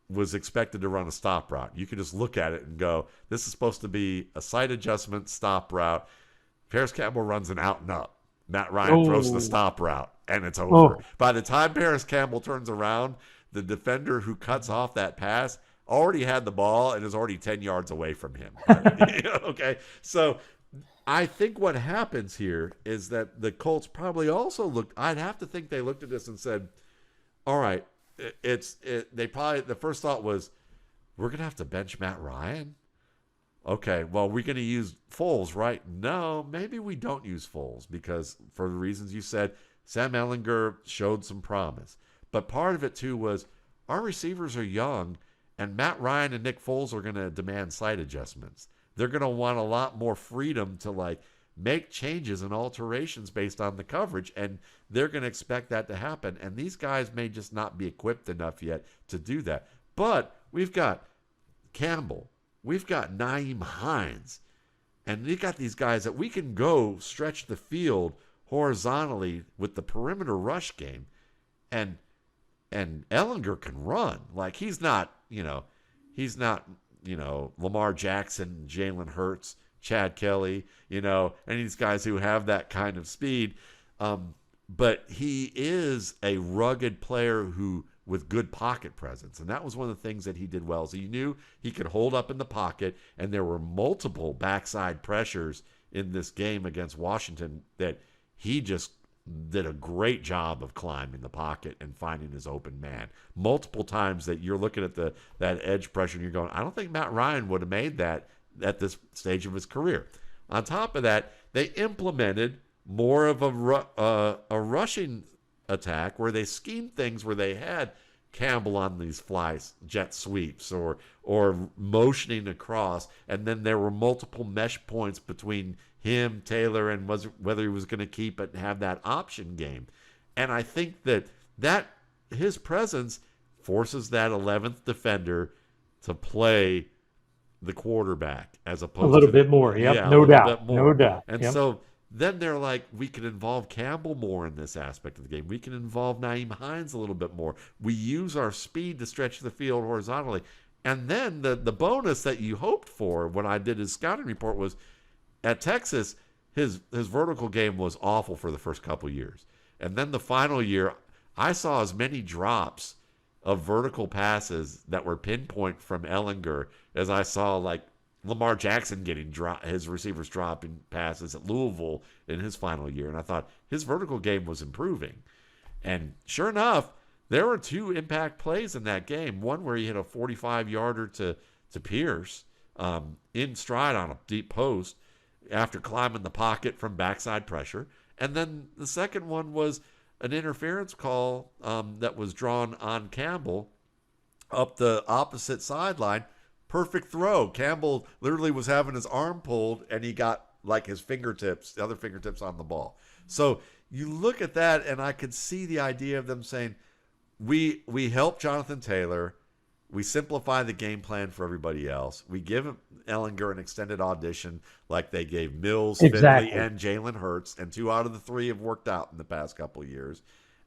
was expected to run a stop route. You could just look at it and go, this is supposed to be a side adjustment stop route. Paris Campbell runs an out and up. Matt Ryan throws the stop route, and it's over. By the time Paris Campbell turns around, the defender who cuts off that pass already had the ball and is already 10 yards away from him. Okay, so I think what happens here is that the Colts probably also looked. I'd have to think they looked at this and said, "All right, they probably the first thought was, we're gonna have to bench Matt Ryan. Okay, well, we're gonna use Foles, right? No, maybe we don't use Foles because for the reasons you said, Sam Ehlinger showed some promise, but part of it too was our receivers are young, and Matt Ryan and Nick Foles are gonna demand slight adjustments." They're going to want a lot more freedom to make changes and alterations based on the coverage, and they're going to expect that to happen. And these guys may just not be equipped enough yet to do that. But we've got Campbell, we've got Nyheim Hines, and we've got these guys that we can go stretch the field horizontally with the perimeter rush game, and Ehlinger can run. He's not Lamar Jackson, Jalen Hurts, Chad Kelly, and these guys who have that kind of speed. But he is a rugged player with good pocket presence. And that was one of the things that he did well. So you knew he could hold up in the pocket, and there were multiple backside pressures in this game against Washington that he just did a great job of climbing the pocket and finding his open man. Multiple times that you're looking at that edge pressure and you're going, I don't think Matt Ryan would have made that at this stage of his career. On top of that, they implemented more of a rushing attack where they schemed things where they had Campbell on these jet sweeps or motioning across, and then there were multiple mesh points between him, Taylor, and whether he was going to keep it and have that option game. And I think that his presence forces that 11th defender to play the quarterback as opposed to a little bit more. Yep, no doubt. And so then they're like, we can involve Campbell more in this aspect of the game. We can involve Nyheim Hines a little bit more. We use our speed to stretch the field horizontally. And then the bonus that you hoped for when I did his scouting report was at Texas, his vertical game was awful for the first couple years. And then the final year, I saw as many drops of vertical passes that were pinpoint from Ehlinger as I saw Lamar Jackson getting his receivers dropping passes at Louisville in his final year. And I thought his vertical game was improving. And sure enough, there were two impact plays in that game. One where he hit a 45-yarder to Pierce in stride on a deep post after climbing the pocket from backside pressure. And then the second one was an interference call that was drawn on Campbell up the opposite sideline. Perfect throw. Campbell literally was having his arm pulled, and he got his fingertips, the other fingertips on the ball. So you look at that, and I could see the idea of them saying, we help Jonathan Taylor. We simplify the game plan for everybody else. We give Ehlinger an extended audition like they gave Mills, Finley, and Jalen Hurts, and 2 out of the 3 have worked out in the past couple of years,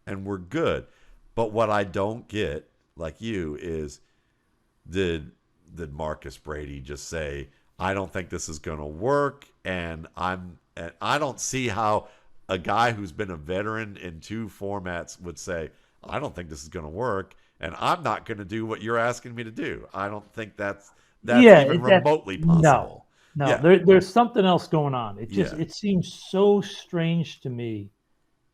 and we're good. But what I don't get, like you, is did Marcus Brady just say, I don't think this is going to work, and I don't see how a guy who's been a veteran in 2 formats would say, I don't think this is going to work, and I'm not going to do what you're asking me to do. I don't think that's even remotely possible. No, yeah. There's something else going on. It seems so strange to me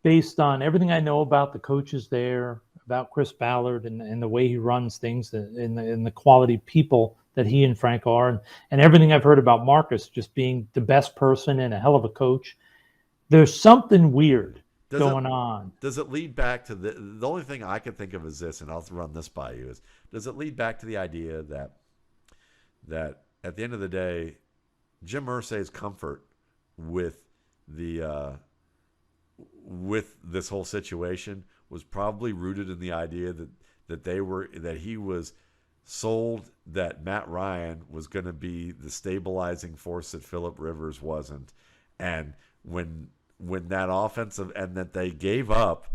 based on everything I know about the coaches there, about Chris Ballard and the way he runs things and the quality people that he and Frank are, and everything I've heard about Marcus just being the best person and a hell of a coach. There's something weird going on. Does it lead back to the only thing I can think of is this, and I'll run this by you, is does it lead back to the idea that at the end of the day, Jim Irsay's comfort with with this whole situation was probably rooted in the idea that that he was sold that Matt Ryan was going to be the stabilizing force that Phillip Rivers wasn't. And when that offensive, and that they gave up,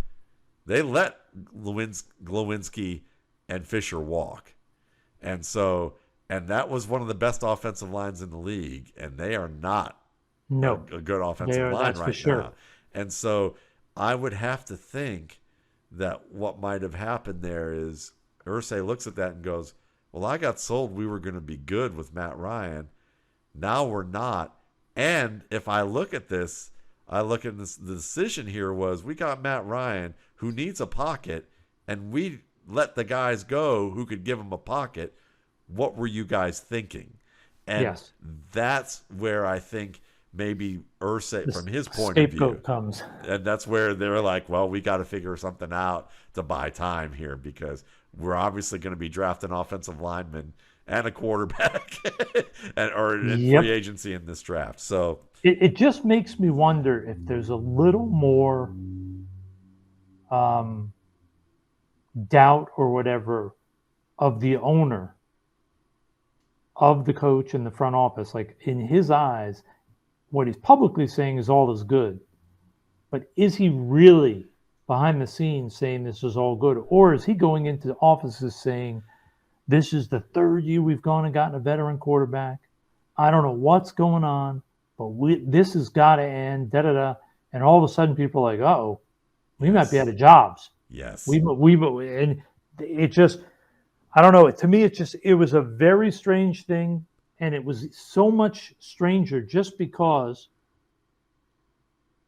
they let Glowinski and Fisher walk. And that was one of the best offensive lines in the league, and they are not a good offensive line right now. And so I would have to think that what might have happened there is Irsay looks at that and goes, well, I got sold we were going to be good with Matt Ryan. Now we're not. And if I look at this, the decision here was we got Matt Ryan, who needs a pocket, and we let the guys go who could give him a pocket. What were you guys thinking? And that's where I think maybe Irsay, from his point of view, comes. And that's where they're like, well, we got to figure something out to buy time here, because we're obviously going to be drafting offensive linemen and a quarterback or in free agency in this draft. So it just makes me wonder if there's a little more doubt or whatever of the owner, of the coach in the front office. Like, in his eyes, what he's publicly saying is all is good. But is he really behind the scenes saying this is all good? Or is he going into the offices saying, this is the third year we've gone and gotten a veteran quarterback. I don't know what's going on, but this has got to end, da-da-da. And all of a sudden people are like, uh-oh, we might be out of jobs. Yes. And it just, I don't know. To me, it was a very strange thing. And it was so much stranger just because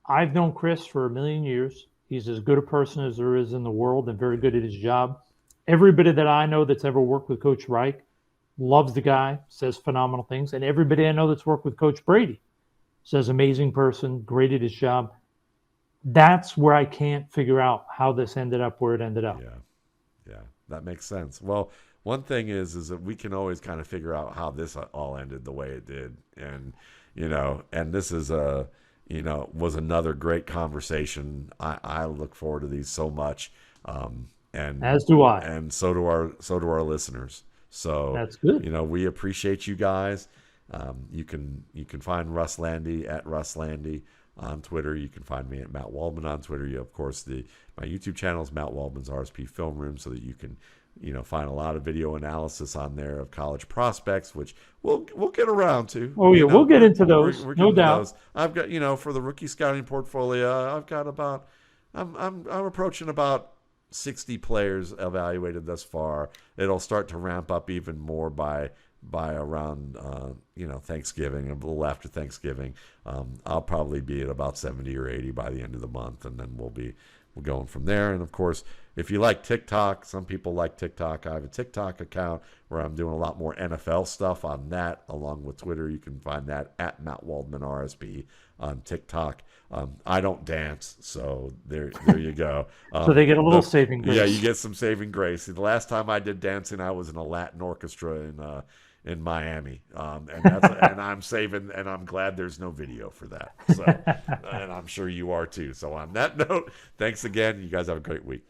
I've known Chris for a million years. He's as good a person as there is in the world and very good at his job. Everybody that I know that's ever worked with Coach Reich loves the guy, says phenomenal things. And everybody I know that's worked with Coach Brady says amazing person, great at his job. That's where I can't figure out how this ended up where it ended up. Yeah, that makes sense. Well, one thing is that we can always kind of figure out how this all ended the way it did. And, and this is was another great conversation. I look forward to these so much. And as do I. And so do our listeners. So that's good. We appreciate you guys. You can find Russ Lande at Russ Lande on Twitter. You can find me at Matt Waldman on Twitter. Of course, my YouTube channel is Matt Waldman's RSP Film Room, so that you can find a lot of video analysis on there of college prospects, which we'll get around to. Oh yeah, we'll get into those, no doubt. Those. I've got for the rookie scouting portfolio, I've got about I'm approaching about 60 players evaluated thus far. It'll start to ramp up even more by around Thanksgiving, a little after Thanksgiving. I'll probably be at about 70 or 80 by the end of the month, and then we'll going from there. And of course, if you like TikTok, some people like TikTok. I have a TikTok account where I'm doing a lot more NFL stuff on that, along with Twitter. You can find that at Matt Waldman RSP on TikTok. I don't dance, so there you go. So they get a little saving grace. Yeah, you get some saving grace. The last time I did dancing, I was in a Latin orchestra in Miami, and I'm saving, and I'm glad there's no video for that. So, and I'm sure you are too. So on that note, thanks again. You guys have a great week.